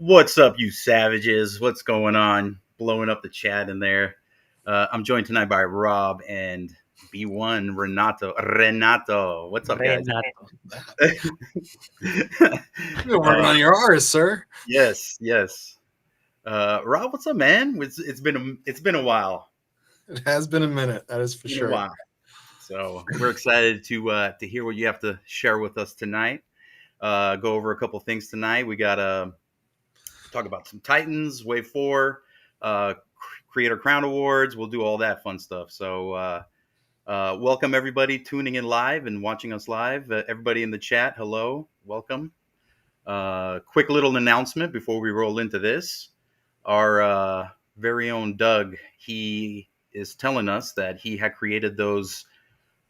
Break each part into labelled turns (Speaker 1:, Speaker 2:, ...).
Speaker 1: What's up, you savages? What's going on? Blowing up the chat in there. I'm joined tonight by Rob and B1 Renato. What's up, guys?
Speaker 2: You're working on your R's, sir.
Speaker 1: Yes. Rob, what's up, man? It's been a while.
Speaker 2: It has been a minute. That is for sure.
Speaker 1: A while. So we're excited to hear what you have to share with us tonight. Go over a couple things tonight. We got talk about some Titans, Wave 4, Creator Crown Awards. We'll do all that fun stuff. So welcome everybody tuning in live and watching us live. Everybody in the chat, hello, welcome. Quick little announcement before we roll into this. Our very own Doug, he is telling us that he had created those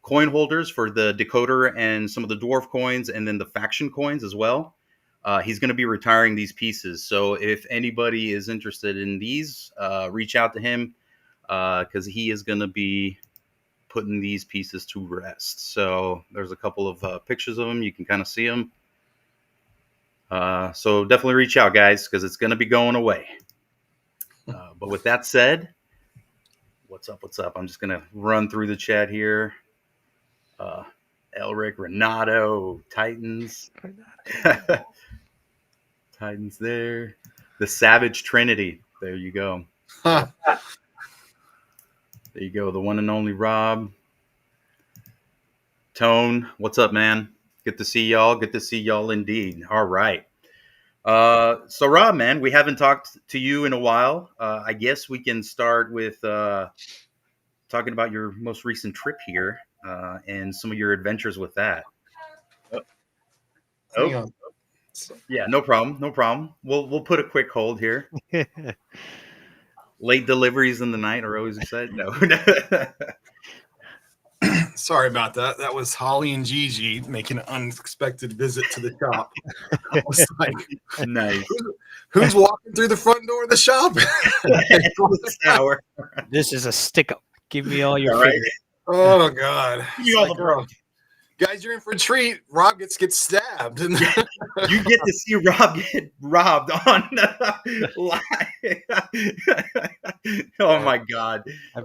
Speaker 1: coin holders for the decoder and some of the dwarf coins and then the faction coins as well. He's going to be retiring these pieces. So if anybody is interested in these, reach out to him because he is going to be putting these pieces to rest. So there's a couple of pictures of them. You can kind of see them. So definitely reach out, guys, because it's going to be going away. But with that said, what's up? I'm just going to run through the chat here. Elric, Renato, Titans. Titans there. The Savage Trinity. There you go. There you go. The one and only Rob. Tone, what's up, man? Good to see y'all. Good to see y'all indeed. All right. So Rob, man, we haven't talked to you in a while. I guess we can start with talking about your most recent trip here and some of your adventures with that. Oh. Yeah, no problem. We'll put a quick hold here. Late deliveries in the night are always exciting. No.
Speaker 2: Sorry about that. That was Holly and Gigi making an unexpected visit to the shop. I was like,
Speaker 1: nice.
Speaker 2: Who's walking through the front door of the shop?
Speaker 3: This is a stick-up. Give me all your figures.
Speaker 2: Oh, God.
Speaker 1: Give me all the bro.
Speaker 2: Guys, you're in for a treat. Rob gets stabbed.
Speaker 1: You get to see Rob get robbed on live. Oh my God! I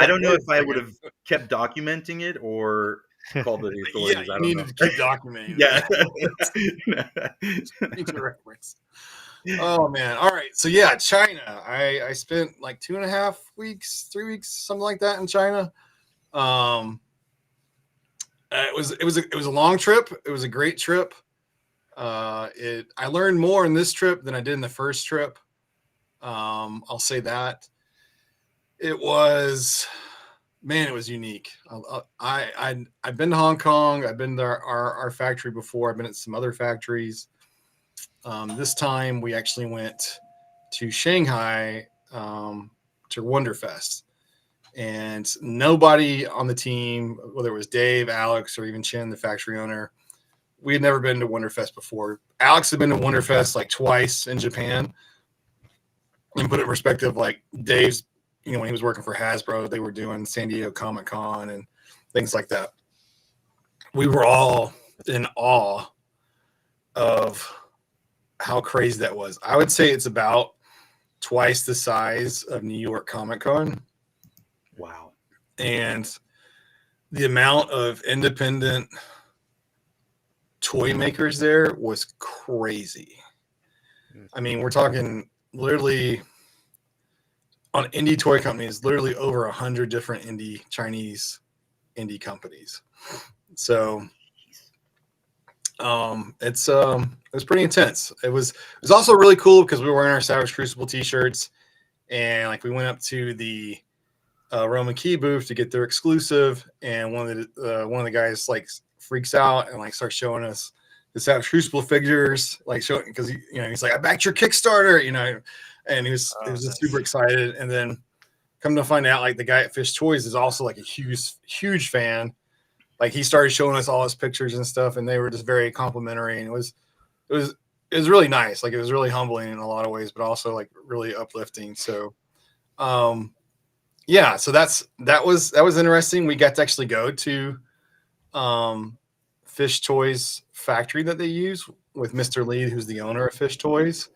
Speaker 1: don't know if I would have kept documenting it or called the authorities.
Speaker 2: Yeah, you needed to keep documenting. Reference. Oh man! All right, so yeah, China. I spent like 2.5 weeks, 3 weeks, something like that in China. It was a long trip. It was a great trip. I learned more in this trip than I did in the first trip. I'll say that. It was man, it was unique. I've been to Hong Kong. I've been to our factory before. I've been at some other factories. This time we actually went to Shanghai to Wonderfest, and nobody on the team, whether it was Dave, Alex, or even Chen, the factory owner, we had never been to Wonderfest before. Alex had been to Wonderfest like twice in Japan. And put it in perspective, like Dave's, when he was working for Hasbro, they were doing San Diego Comic-Con and things like that. We were all in awe of how crazy that was. I would say it's about twice the size of New York Comic-Con.
Speaker 1: Wow.
Speaker 2: And the amount of independent toy makers there was crazy. I mean, we're talking literally on indie toy companies, literally over 100 different Chinese indie companies. So it was pretty intense. It was also really cool because we were wearing our Savage Crucible t-shirts, and like we went up to the Roman Key booth to get their exclusive, and one of the guys like freaks out and like starts showing us the Savage Crucible figures, like showing, because he's like, I backed your Kickstarter, and he was just super excited. And then come to find out, like the guy at Fish Toys is also like a huge fan. Like he started showing us all his pictures and stuff, and they were just very complimentary, and it was really nice. Like it was really humbling in a lot of ways, but also like really uplifting. So yeah, so that was interesting. We got to actually go to Fish Toys factory that they use with Mr. Lee, who's the owner of Fish Toys.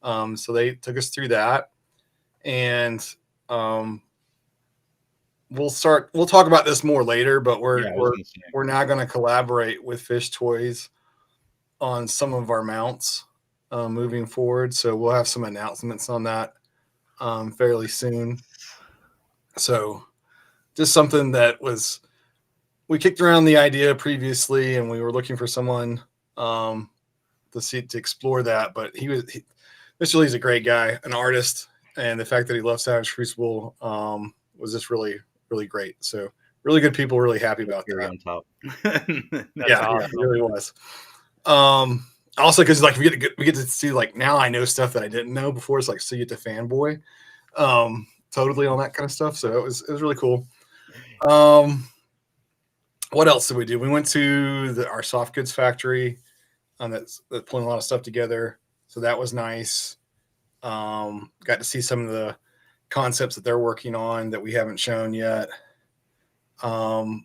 Speaker 2: So they took us through that, and we'll talk about this more later, but we're now going to collaborate with Fish Toys on some of our mounts moving forward. So we'll have some announcements on that fairly soon. So just something that we kicked around the idea previously, and we were looking for someone to explore that. But Mr. Lee's a great guy, an artist, and the fact that he loves Savage Crucible was just really, really great. So really good people, really happy about that.
Speaker 1: On top.
Speaker 2: Yeah, awesome. It really was. Also, because like we get to see, like, now I know stuff that I didn't know before. It's like, so you get to fanboy totally on that kind of stuff. So it was really cool. What else did we do? We went to our soft goods factory that's pulling a lot of stuff together. So that was nice. Got to see some of the concepts that they're working on that we haven't shown yet. I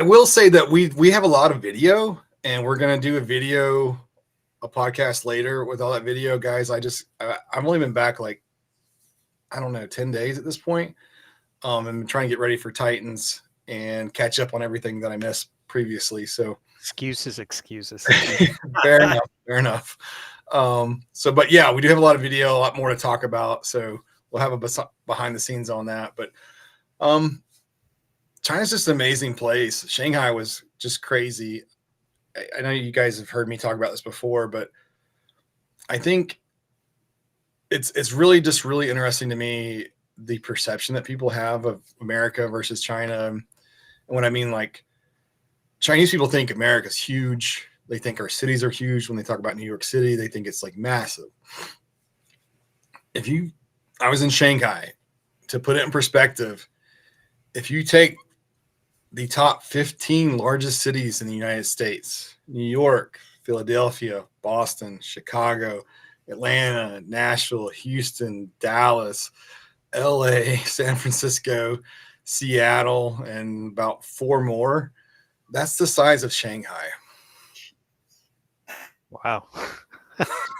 Speaker 2: will say that we have a lot of video, and we're going to do a podcast later with all that video, guys. I've only been back like, I don't know, 10 days at this point. And trying to get ready for Titans and catch up on everything that I missed previously. So
Speaker 3: excuses.
Speaker 2: Fair enough. But yeah, we do have a lot of video, a lot more to talk about. So we'll have a behind the scenes on that. But China's just an amazing place. Shanghai was just crazy. I know you guys have heard me talk about this before, but I think it's really just really interesting to me, the perception that people have of America versus China. And what I mean, like, Chinese people think America's huge. They think our cities are huge. When they talk about New York City, they think it's like massive. I was in Shanghai. To put it in perspective, if you take the top 15 largest cities in the United States, New York, Philadelphia, Boston, Chicago, Atlanta, Nashville, Houston, Dallas, LA, San Francisco, Seattle, and about 4 more, that's the size of Shanghai.
Speaker 3: Wow.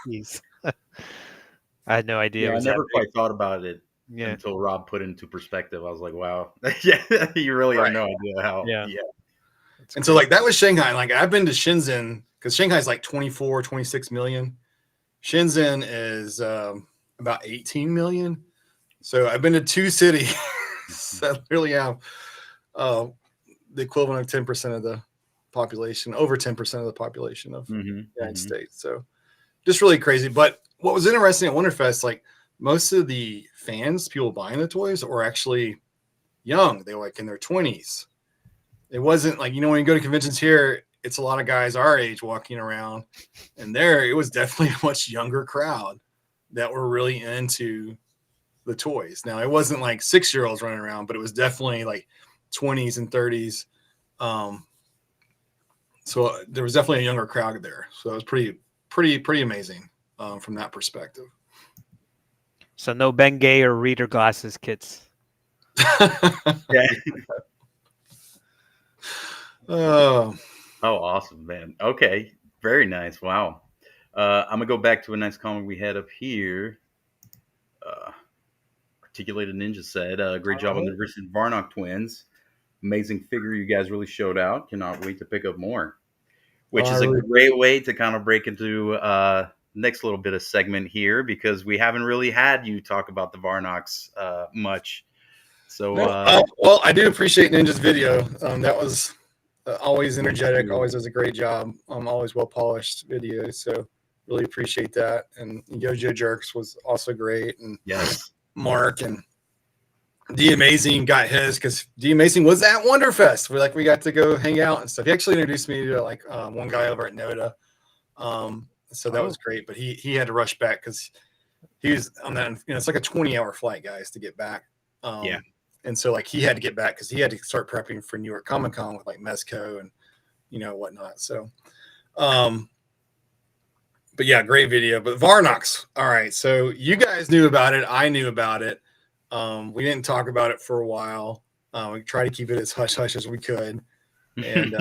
Speaker 3: Jeez. I had no idea.
Speaker 1: Yeah, I never quite thought about it until Rob put it into perspective. I was like, wow. Yeah, you really have no idea how. Yeah.
Speaker 2: And so, like, that was Shanghai. Like, I've been to Shenzhen, because Shanghai's like 24, 26 million. Shenzhen is about 18 million. So I've been to 2 cities that really have the equivalent of 10% of the population, over 10% of the population of the United States. So just really crazy. But what was interesting at Wonderfest, like, most of the fans, people buying the toys, were actually young. They were like in their 20s. It wasn't like, when you go to conventions here, it's a lot of guys our age walking around. And there, it was definitely a much younger crowd that were really into the toys. Now, it wasn't like 6-year-olds running around, but it was definitely like 20s and 30s. So there was definitely a younger crowd there. So it was pretty amazing from that perspective.
Speaker 3: So no Bengay or reader glasses kits.
Speaker 1: Yeah.
Speaker 2: Oh,
Speaker 1: Awesome, man. Okay, very nice. Wow. I'm gonna go back to a nice comment we had up here. Articulated Ninja said, "Great job on the recent Varnox twins. Amazing figure you guys really showed out. Cannot wait to pick up more." Which is a great way to kind of break into next little bit of segment here, because we haven't really had you talk about the Varnox much. So,
Speaker 2: well, I do appreciate Ninja's video. That was always energetic, always does a great job. Always well polished videos. So really appreciate that. And Yojo Jerks was also great. And
Speaker 1: yes,
Speaker 2: Mark and D Amazing got his, because D Amazing was at Wonderfest. We got to go hang out and stuff. He actually introduced me to like one guy over at Noda. So that was great. But he had to rush back because he was on that. It's like a 20-hour flight, guys, to get back.
Speaker 1: Yeah.
Speaker 2: And so like he had to get back because he had to start prepping for New York Comic Con with like Mezco and whatnot. So, but yeah, great video. But Varnox, all right. So you guys knew about it. I knew about it. We didn't talk about it for a while. We tried to keep it as hush hush as we could, and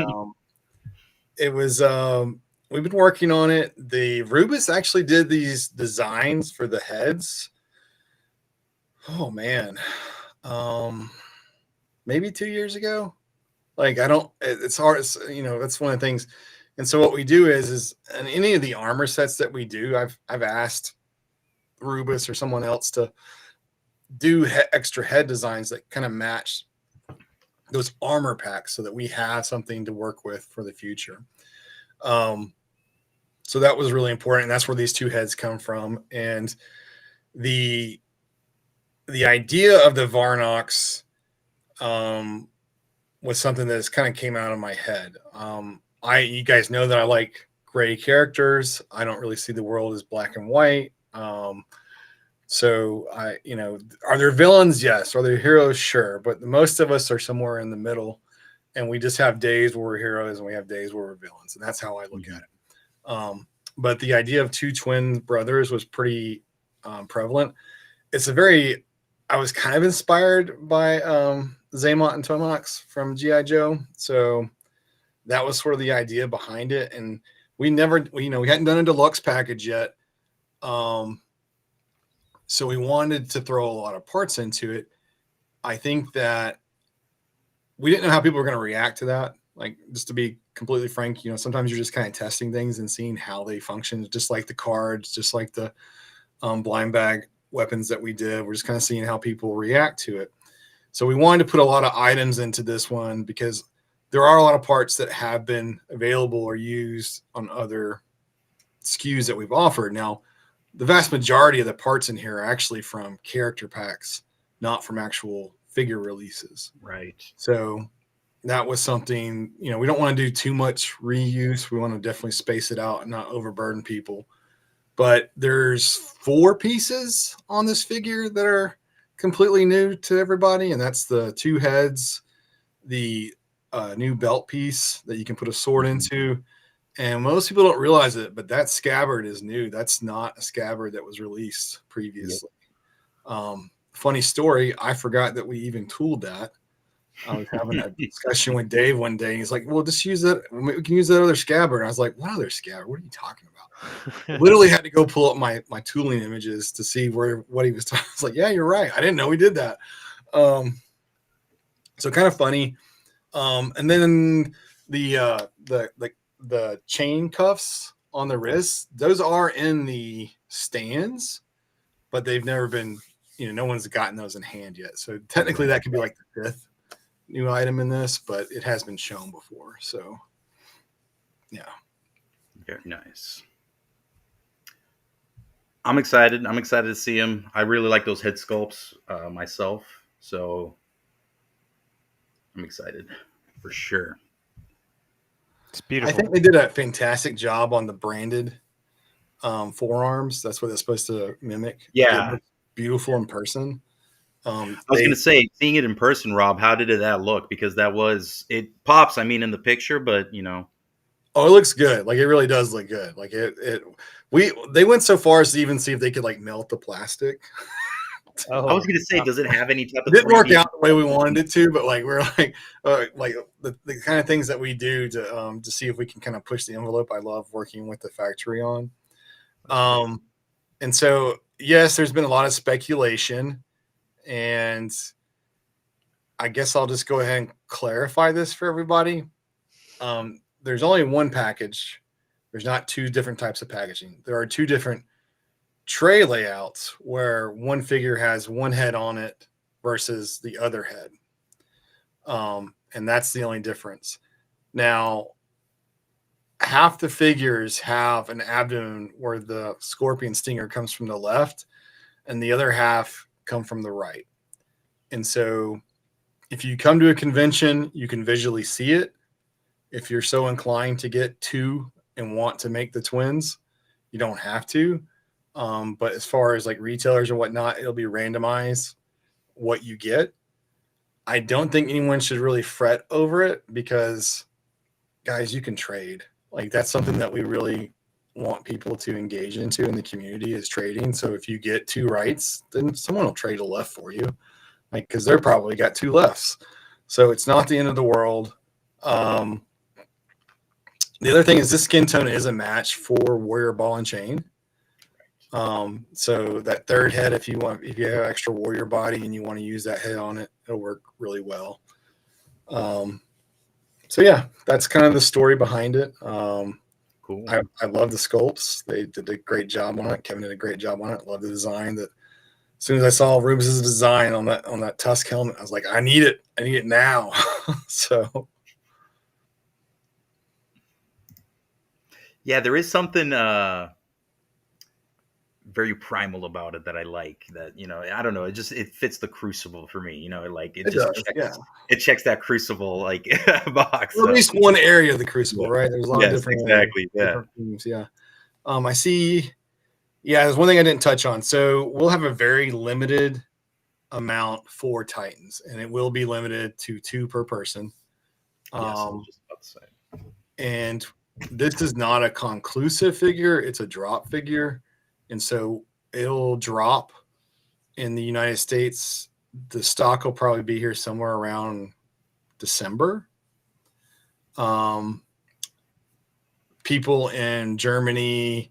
Speaker 2: it was. We've been working on it. The Rubus actually did these designs for the heads. Oh man. Maybe 2 years ago. Like it's hard. That's one of the things. And so what we do is in any of the armor sets that we do, I've asked Rubus or someone else to do extra head designs that kind of match those armor packs so that we have something to work with for the future. So that was really important. And that's where these two heads come from. And the idea of the Varnox was something that kind of came out of my head. You guys know that I like gray characters. I don't really see the world as black and white. So are there villains? Yes. Are there heroes? Sure. But most of us are somewhere in the middle, and we just have days where we're heroes and we have days where we're villains. And that's how I look at it. But the idea of two twin brothers was pretty prevalent. I was kind of inspired by Zaymont and Tomox from G.I. Joe. So that was sort of the idea behind it. And we hadn't done a deluxe package yet. So we wanted to throw a lot of parts into it. I think that we didn't know how people were going to react to that. Like, just to be completely frank, sometimes you're just kind of testing things and seeing how they function, just like the cards, just like the blind bag weapons that we did. We're just kind of seeing how people react to it. So we wanted to put a lot of items into this one because there are a lot of parts that have been available or used on other SKUs that we've offered. Now, the vast majority of the parts in here are actually from character packs, not from actual figure releases.
Speaker 1: Right.
Speaker 2: So that was something, we don't want to do too much reuse. We want to definitely space it out and not overburden people. But there's 4 pieces on this figure that are completely new to everybody, and that's the 2 heads, the new belt piece that you can put a sword into. And most people don't realize it, but that scabbard is new. That's not a scabbard that was released previously. Yep. Funny story, I forgot that we even tooled that. I was having a discussion with Dave one day, and he's like, well, just use that. We can use that other scabbard. And I was like, what other scabbard? What are you talking about? Literally had to go pull up my tooling images to see what he was talking. I was like, yeah, you're right. I didn't know we did that. So kind of funny. And then the chain cuffs on the wrists, those are in the stands, but they've never been, no one's gotten those in hand yet. So technically that could be like the 5th new item in this, but it has been shown before. So yeah.
Speaker 1: Very nice. I'm excited. I'm excited to see him. I really like those head sculpts myself. So I'm excited for sure.
Speaker 3: It's
Speaker 2: I
Speaker 3: beautiful.
Speaker 2: think they did a fantastic job on the branded forearms. That's what it's supposed to mimic.
Speaker 1: Yeah.
Speaker 2: It looks beautiful in person.
Speaker 1: I was going to say, seeing it in person, Rob, how did that look? Because it pops, I mean, in the picture, but, you know.
Speaker 2: Oh, it looks good. Like, it really does look good. Like, they went so far as to even see if they could, like, melt the plastic.
Speaker 1: I was going to say, does it have any type of
Speaker 2: It didn't work
Speaker 1: 3D?
Speaker 2: out the way we wanted it to, but like, we're like the kind of things that we do to see if we can kind of push the envelope. I love working with the factory on. And so, yes, there's been a lot of speculation, and I guess I'll just go ahead and clarify this for everybody. There's only one package. There's not two different types of packaging. There are two different tray layouts where one figure has one head on it versus the other head. And that's the only difference. Now, half the figures have an abdomen where the scorpion stinger comes from the left and the other half come from the right. And so if you come to a convention, you can visually see it. If you're so inclined to get two and want to make the twins, you don't have to. But as far as like retailers or whatnot, it'll be randomized what you get. I don't think anyone should really fret over it because, guys, you can trade. Like, that's something that we really want people to engage into in the community is trading. So if you get two rights, then someone will trade a left for you, like, because they're probably got two lefts. So it's not the end of the world. The other thing is this skin tone is a match for Warrior Ball and Chain. So that third head, if you have extra warrior body and you want to use that head on it, it'll work really well. So yeah, that's kind of the story behind it.
Speaker 1: Cool.
Speaker 2: I love the sculpts. They did a great job on it. Kevin did a great job on it. Love the design. That as soon as I saw Rubens' design on that Tusk helmet, I was like, I need it. I need it now. So
Speaker 1: yeah, there is something very primal about it that I like. That, you know, I don't know. It fits the Crucible for me. You know, it just
Speaker 2: does, yeah.
Speaker 1: It checks that Crucible like box.
Speaker 2: Or at least one area of the Crucible,
Speaker 1: Yeah.
Speaker 2: right? There's a lot of different
Speaker 1: exactly.
Speaker 2: different themes, yeah. I see. Yeah, there's one thing I didn't touch on. So we'll have a very limited amount for Titans, and it will be limited to 2 per person.
Speaker 1: Yes, I was just about to say.
Speaker 2: And this is not a conclusive figure; it's a drop figure, and so it'll drop in the United States. The stock will probably be here somewhere around December. People in Germany,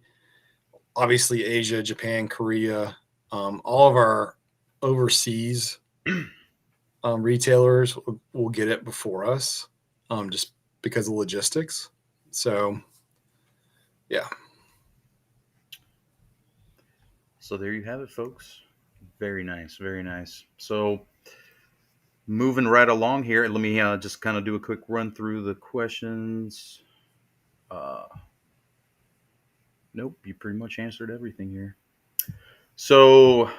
Speaker 2: obviously Asia, Japan, Korea, all of our overseas retailers will get it before us, just because of logistics. So, yeah.
Speaker 1: So there you have it, folks. Very nice, very nice. So moving right along here, let me just kind of do a quick run through the questions. Nope, you pretty much answered everything here. So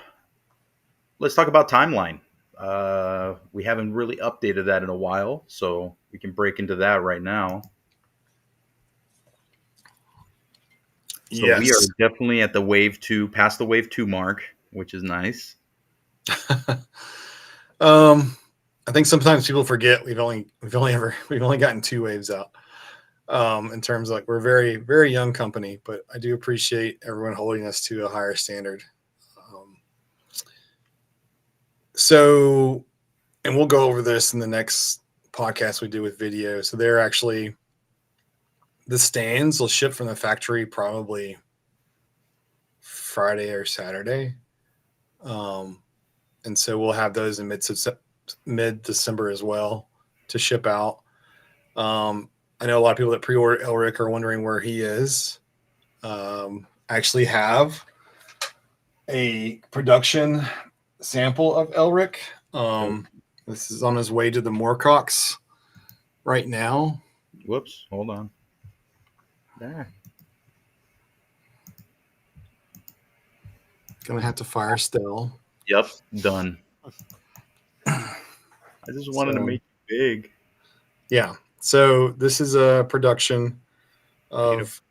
Speaker 1: let's talk about timeline. We haven't really updated that in a while, so we can break into that right now. So
Speaker 2: Yes.
Speaker 1: we are definitely at the wave 2, past the wave 2 mark, which is nice.
Speaker 2: I think sometimes people forget we've only gotten 2 waves out. In terms of, like, we're a very, very young company, but I do appreciate everyone holding us to a higher standard. So, and we'll go over this in the next podcast we do with video. So they're actually, the stands will ship from the factory probably Friday or Saturday. And so we'll have those in mid-December as well to ship out. I know a lot of people that pre-order Elric are wondering where he is. I actually have a production sample of Elric. This is on his way to the Moorcox right now.
Speaker 1: Whoops, hold on. There.
Speaker 2: Gonna have to fire still.
Speaker 1: Yep, done. I just wanted to make you big.
Speaker 2: Yeah. So this is a production
Speaker 3: Beautiful.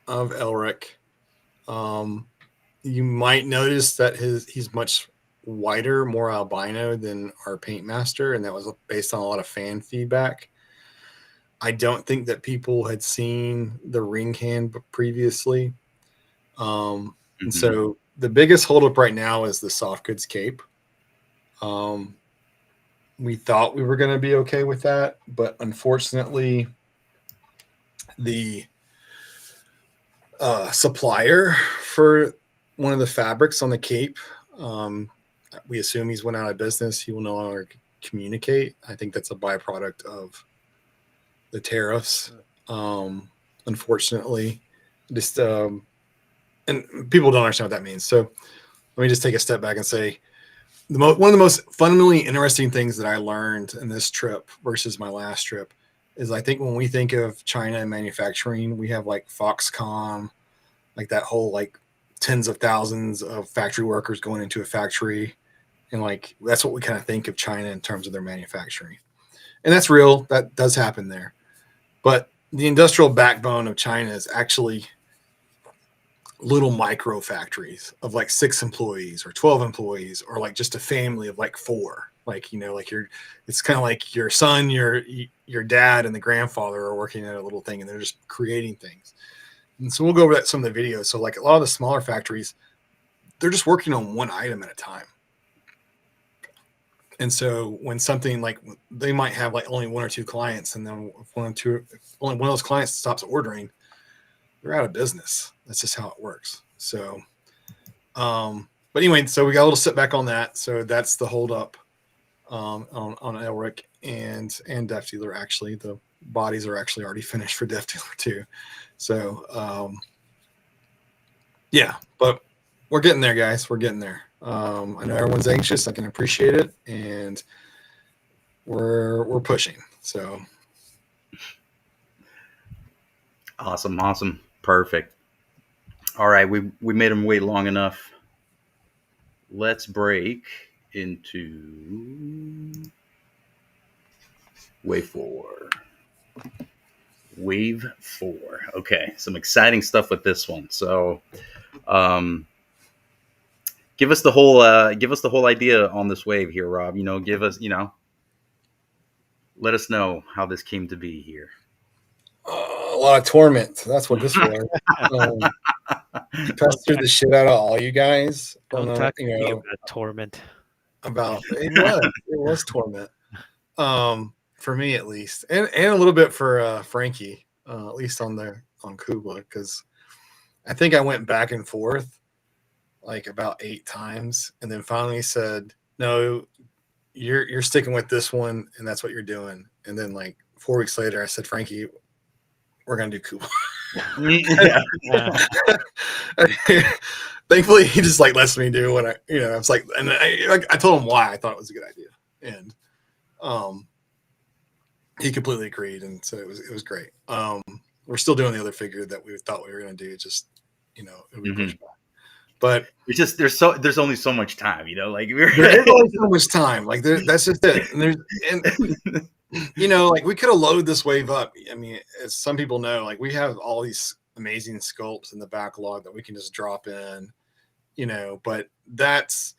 Speaker 2: of Elric. You might notice that he's much whiter, more albino than our paint master, and that was based on a lot of fan feedback. I don't think that people had seen the ring hand previously. And so the biggest holdup right now is the soft goods cape. We thought we were going to be okay with that, but unfortunately, the supplier for one of the fabrics on the cape, we assume he's went out of business. He will no longer communicate. I think that's a byproduct of the tariffs. Unfortunately, just and people don't understand what that means. So let me just take a step back and say one of the most fundamentally interesting things that I learned in this trip versus my last trip is I think when we think of China and manufacturing, we have like Foxconn, like that whole like tens of thousands of factory workers going into a factory. And like, that's what we kind of think of China in terms of their manufacturing. And that's real. That does happen there. But the industrial backbone of China is actually little micro factories of like 6 employees or 12 employees, or like just a family of like 4. Like, like it's kind of like your son, your dad and the grandfather are working at a little thing and they're just creating things. And so we'll go over that some of the videos. So like a lot of the smaller factories, they're just working on one item at a time. And so when something like they might have like only 1 or 2 clients, and then if only one of those clients stops ordering, they're out of business. That's just how it works. So, but anyway, so we got a little setback on that. So that's the holdup on Elric and Death Dealer. Actually, the bodies are actually already finished for Death Dealer too. So, yeah, but we're getting there, guys. We're getting there. I know everyone's anxious. I can appreciate it, and we're pushing. So
Speaker 1: Awesome. Perfect. All right, we made them wait long enough. Let's break into wave 4. Wave 4. Okay, some exciting stuff with this one. So, give us the whole idea on this wave here, Rob. Give us, let us know how this came to be here.
Speaker 2: a lot of torment. That's what this was. Pestered the shit out of all you guys.
Speaker 3: Don't talk to me about torment.
Speaker 2: It was torment. For me at least, and a little bit for Frankie, at least on Kubla, because I think I went back and forth like about 8 times, and then finally said, "No, you're sticking with this one, and that's what you're doing." And then like 4 weeks later, I said, "Frankie, we're gonna do Kubla." Thankfully, he just like lets me do what I was like, and I told him why I thought it was a good idea, and he completely agreed, and so it was great. We're still doing the other figure that we thought we were going to do. Just it would be pushed back, but
Speaker 1: it's just there's only so much time, like
Speaker 2: there's only so much time. Like that's just it. And like we could have loaded this wave up. I mean, as some people know, like we have all these amazing sculpts in the backlog that we can just drop in, but that's,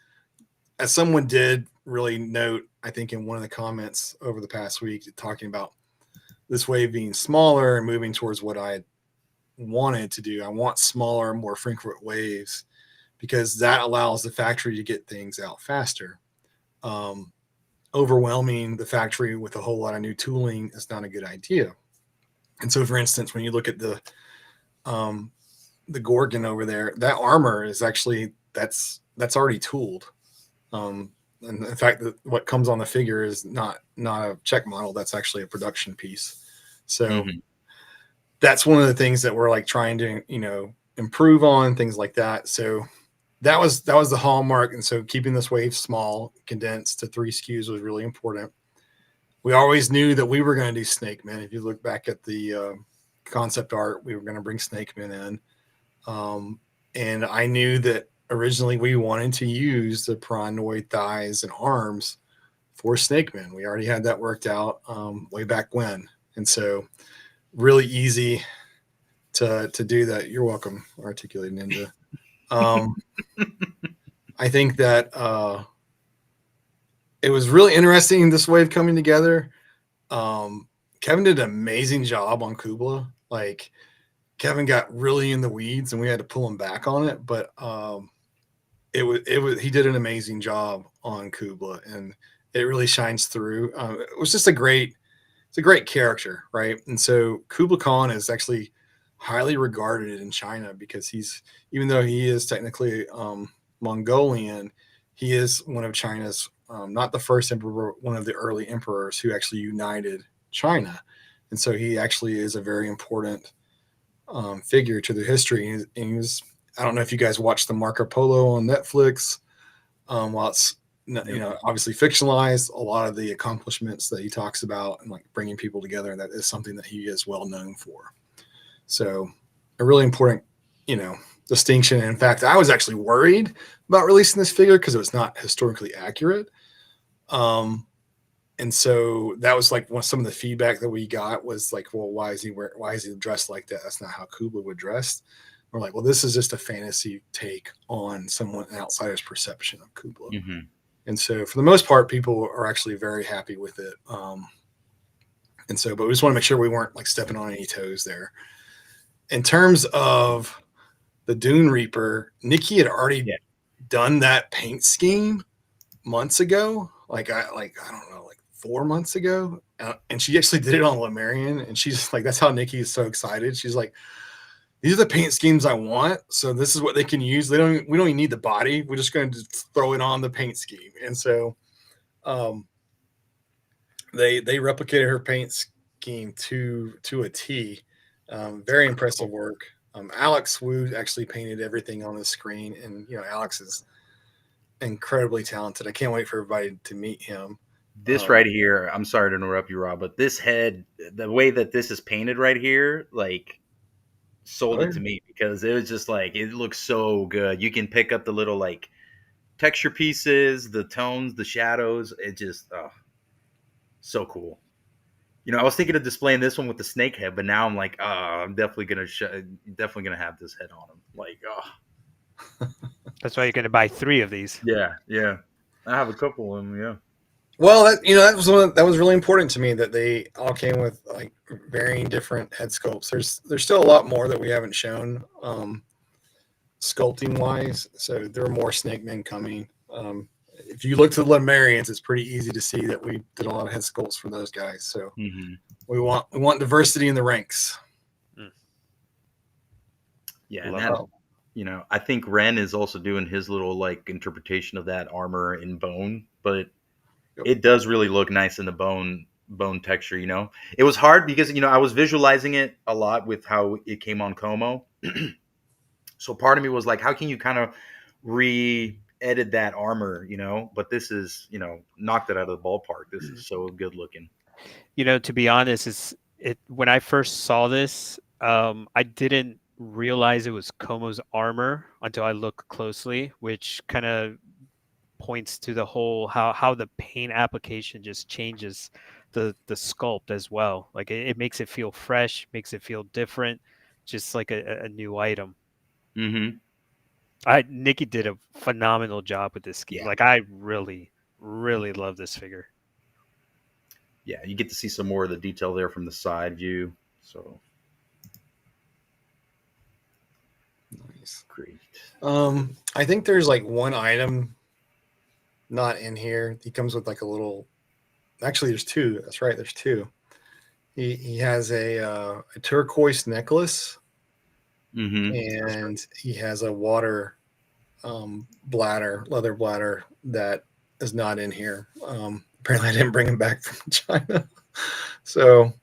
Speaker 2: as someone did really note, I think in one of the comments over the past week, talking about this wave being smaller and moving towards what I wanted to do. I want smaller, more frequent waves because that allows the factory to get things out faster. Overwhelming the factory with a whole lot of new tooling is not a good idea. And so, for instance, when you look at the Gorgon over there, that armor is actually that's already tooled. And in fact, what comes on the figure is not a check model. That's actually a production piece. So that's one of the things that we're like trying to improve on, things like that. So that was the hallmark. And so keeping this wave small, condensed to 3 SKUs was really important. We always knew that we were going to do Snake Men. If you look back at the concept art, we were going to bring Snake Men in. And I knew that originally we wanted to use the Pranoid thighs and arms for Snake Men. We already had that worked out way back when, and so really easy to do that. You're welcome, Articulated Ninja. I think that it was really interesting, this wave coming together. Kevin did an amazing job on Kubla. Like, Kevin got really in the weeds and we had to pull him back on it, but he did an amazing job on Kubla, and it really shines through. It was just it's a great character, right? And so Kubla Khan is actually highly regarded in China because even though he is technically Mongolian, he is one of China's, not the first emperor, one of the early emperors who actually united China. And so he actually is a very important figure to the history. And he was, I don't know if you guys watched the Marco Polo on Netflix. While it's obviously fictionalized, a lot of the accomplishments that he talks about and like bringing people together, that is something that he is well known for. So a really important, distinction. And in fact, I was actually worried about releasing this figure because it was not historically accurate. And so that was like some of the feedback that we got was like, well, why is he dressed like that? That's not how Kubla would dress. We're like, well, this is just a fantasy take on an outsider's perception of Kubla.
Speaker 1: Mm-hmm.
Speaker 2: And so for the most part, people are actually very happy with it. And so, but we just want to make sure we weren't like stepping on any toes there. In terms of the Dune Reaper, Nikki had already done that paint scheme months ago. I don't know, like 4 months ago. And she actually did it on Lemurian. And she's like, that's how Nikki is so excited. She's like, these are the paint schemes I want. So this is what they can use. We don't even need the body. We're just going to throw it on the paint scheme. And so they replicated her paint scheme to a T. Very impressive work. Alex Wu actually painted everything on the screen, and Alex is incredibly talented. I can't wait for everybody to meet him.
Speaker 1: This right here, I'm sorry to interrupt you, Rob, but this head, the way that this is painted right here, like sold it to me because it was just like, it looks so good. You can pick up the little like texture pieces, the tones, the shadows. It just, so cool. I was thinking of displaying this one with the snake head, but now I'm like, I'm definitely gonna have this head on him. Like,
Speaker 3: That's why you're going to buy 3 of these.
Speaker 1: Yeah. I have a couple of them. Yeah.
Speaker 2: Well, that was really important to me, that they all came with like varying different head sculpts. There's still a lot more that we haven't shown, sculpting wise. So there are more snake men coming. If you look to the Lemurians, it's pretty easy to see that we did a lot of head sculpts for those guys. So we want diversity in the ranks.
Speaker 1: Yeah, and that, I think Ren is also doing his little like interpretation of that armor in bone, but it does really look nice in the bone texture. It was hard because I was visualizing it a lot with how it came on Como. So part of me was like, how can you kind of re-edit that armor, but this is, knocked it out of the ballpark. This is so good looking.
Speaker 3: To be honest, when I first saw this, I didn't realize it was Como's armor until I looked closely, which kind of points to the whole how the paint application just changes the sculpt as well. Like it makes it feel fresh, makes it feel different, just like a new item. Nikki did a phenomenal job with this scheme.
Speaker 1: Yeah.
Speaker 3: Like I really, really love this figure.
Speaker 1: Yeah, you get to see some more of the detail there from the side view. So
Speaker 2: nice.
Speaker 1: Great.
Speaker 2: I think there's like one item not in here. He comes with like a little. Actually, there's 2. That's right. There's 2. He has a turquoise necklace, and he has a water leather bladder that is not in here. Apparently, I didn't bring him back from China. So,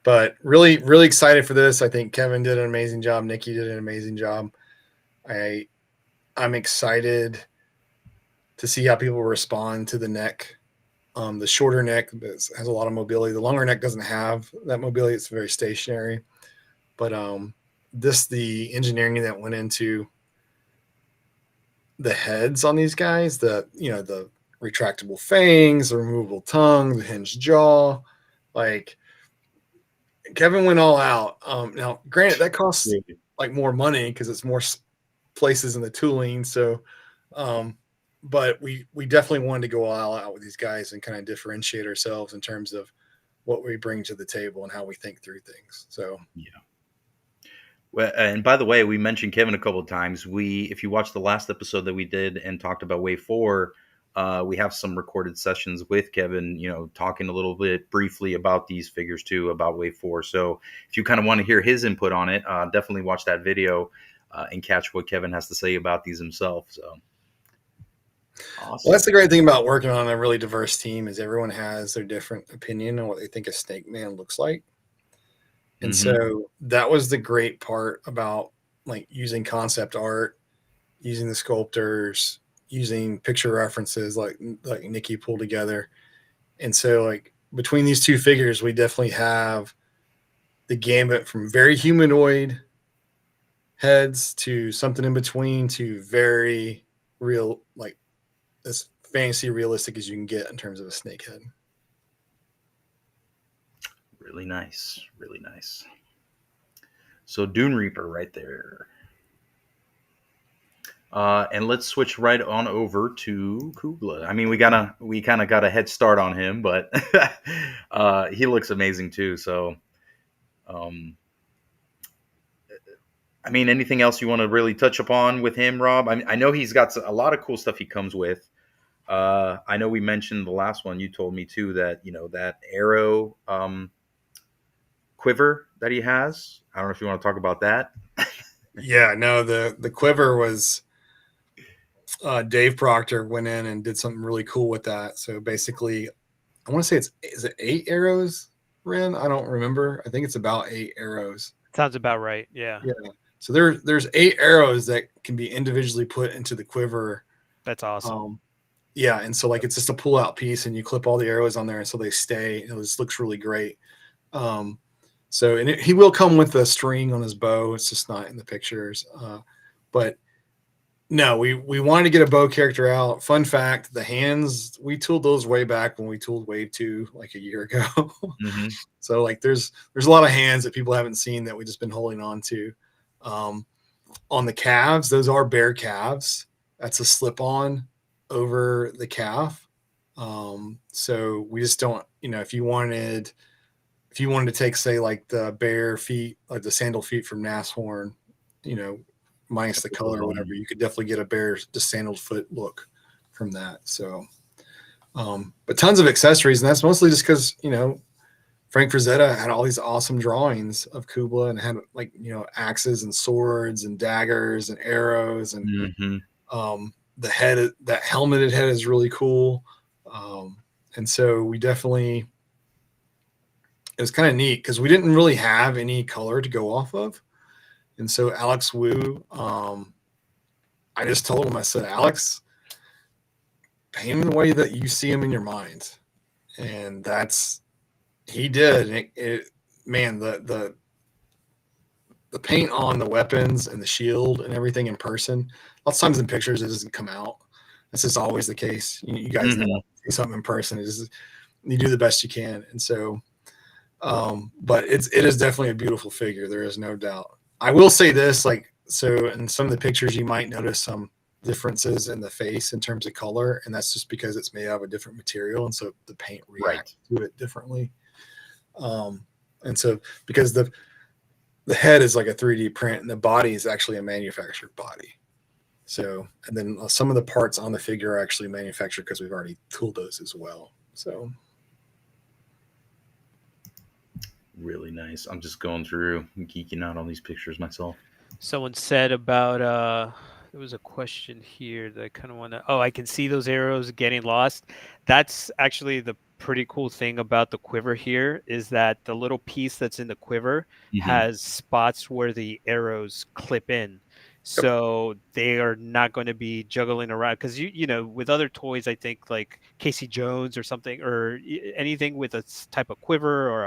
Speaker 2: but really, really excited for this. I think Kevin did an amazing job. Nikki did an amazing job. I'm excited to see how people respond to the neck. The shorter neck has a lot of mobility. The longer neck doesn't have that mobility. It's very stationary. But the engineering that went into the heads on these guys, the retractable fangs, the removable tongue, the hinged jaw. Like Kevin went all out. Now, granted, that costs
Speaker 1: Really.
Speaker 2: like more money because it's more places in the tooling. So, but we definitely wanted to go all out with these guys and kind of differentiate ourselves in terms of what we bring to the table and how we think through things. So,
Speaker 1: Yeah. Well, and by the way, we mentioned Kevin a couple of times. If you watch the last episode that we did and talked about Wave Four, we have some recorded sessions with Kevin. Talking a little bit briefly about these figures too, about Wave Four. So if you kind of want to hear his input on it, definitely watch that video and catch what Kevin has to say about these himself. So
Speaker 2: well,
Speaker 1: awesome.
Speaker 2: that's the great thing about working on a really diverse team is everyone has their different opinion on what they think a Snake Man looks like. And
Speaker 1: Mhm.
Speaker 2: so that was the great part about like using concept art, using the sculptors, using picture references like Nikki pulled together. And so like between these two figures, we definitely have the gambit from very humanoid heads to something in between to very real, like as fantasy realistic as you can get in terms of a snake head.
Speaker 1: Really nice. Really nice. So Dune Reaper right there. And let's switch right on over to Kubla. I mean, we kind of got a head start on him, but he looks amazing too. So, um, I mean, anything else you want to really touch upon with him, Rob? I know he's got a lot of cool stuff he comes with. I know we mentioned the last one. You told me too that that arrow quiver that he has. I don't know if you want to talk about that.
Speaker 2: Yeah, no, the quiver was Dave Proctor went in and did something really cool with that. So basically, I want to say is it 8 arrows, Ren? I don't remember. I think it's about 8 arrows.
Speaker 3: Sounds about right. Yeah.
Speaker 2: Yeah. So there's 8 arrows that can be individually put into the quiver.
Speaker 3: That's awesome.
Speaker 2: Yeah, and so like it's just a pull out piece, and you clip all the arrows on there, and so they stay. It just looks really great. Um, so he will come with a string on his bow. It's just not in the pictures. But no, we wanted to get a bow character out. Fun fact: the hands we tooled those way back when we tooled Wave 2 like a year ago.
Speaker 1: Mm-hmm.
Speaker 2: So like there's a lot of hands that people haven't seen that we just been holding on to. On the calves, those are bare calves. That's a slip on over the calf. So we just don't, if you wanted to take, say, like the bare feet, like the sandal feet from Nashorn, minus the color or whatever, you could definitely get a bare, just sandaled foot look from that. So, but tons of accessories, and that's mostly just because, Frank Frazetta had all these awesome drawings of Kubla and had like, axes and swords and daggers and arrows and the head, that helmeted head is really cool. And so we definitely, it was kind of neat because we didn't really have any color to go off of. And so Alex Wu, I just told him, I said, Alex, paint him the way that you see him in your mind. And he did. And man, the paint on the weapons and the shield and everything in person, lots of times in pictures, it doesn't come out. This is always the case. You guys know, see something in person, you do the best you can. And so, but it is definitely a beautiful figure. There is no doubt. I will say this, so in some of the pictures, you might notice some differences in the face in terms of color, and that's just because it's made out of a different material, and so the paint reacts to it differently. And so because the head is like a 3D print, and the body is actually a manufactured body. So, and then some of the parts on the figure are actually manufactured because we've already tooled those as well. So.
Speaker 1: Really nice. I'm just going through, geeking out on these pictures myself.
Speaker 3: Someone said about there was a question here that I kind of want to. Oh, I can see those arrows getting lost. That's actually the pretty cool thing about the quiver here is that the little piece that's in the quiver has spots where the arrows clip in. So they are not going to be juggling around because with other toys, I think like Casey Jones or something or anything with a type of quiver or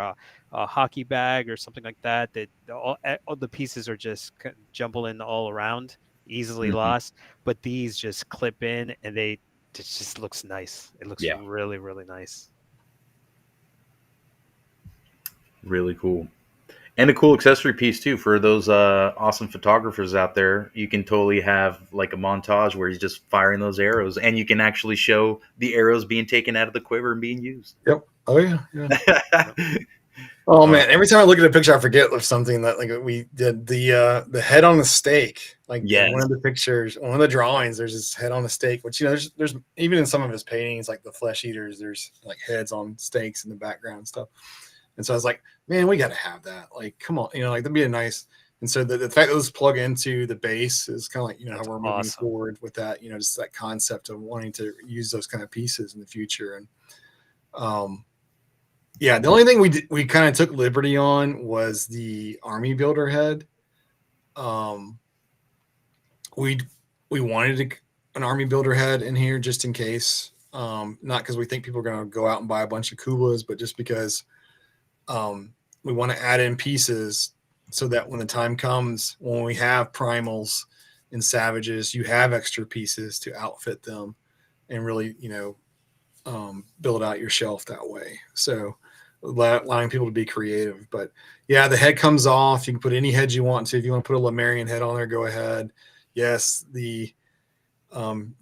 Speaker 3: a hockey bag or something like that, that all the pieces are just jumbling all around, easily lost. But these just clip in and they just looks nice. It looks
Speaker 1: Yeah,
Speaker 3: really, really nice.
Speaker 1: really cool. And a cool accessory piece too for those awesome photographers out there. You can totally have like a montage where he's just firing those arrows, and you can actually show the arrows being taken out of the quiver and being used.
Speaker 2: Yep. Oh yeah. Yeah.
Speaker 3: Yep.
Speaker 2: Oh man, every time I look at a picture, I forget of something that like we did the head on the stake. Like in
Speaker 1: Yes.
Speaker 2: one of the pictures, one of the drawings, there's this head on the stake, which there's even in some of his paintings, like the flesh eaters, there's like heads on stakes in the background and stuff. And so I was like, man, we got to have that. Like, come on, like that'd be a nice. And so the fact that those plug into the base is kind of like how
Speaker 3: That's
Speaker 2: we're moving
Speaker 3: awesome.
Speaker 2: forward with that. Just that concept of wanting to use those kind of pieces in the future. And yeah, the only thing we kind of took liberty on was the army builder head. We wanted an army builder head in here just in case, not because we think people are going to go out and buy a bunch of Kublas, but just because we want to add in pieces so that when the time comes, when we have primals and savages, you have extra pieces to outfit them and really, build out your shelf that way. So allowing people to be creative. But yeah, the head comes off. You can put any head you want to. If you want to put a Lemurian head on there, go ahead. Yes, the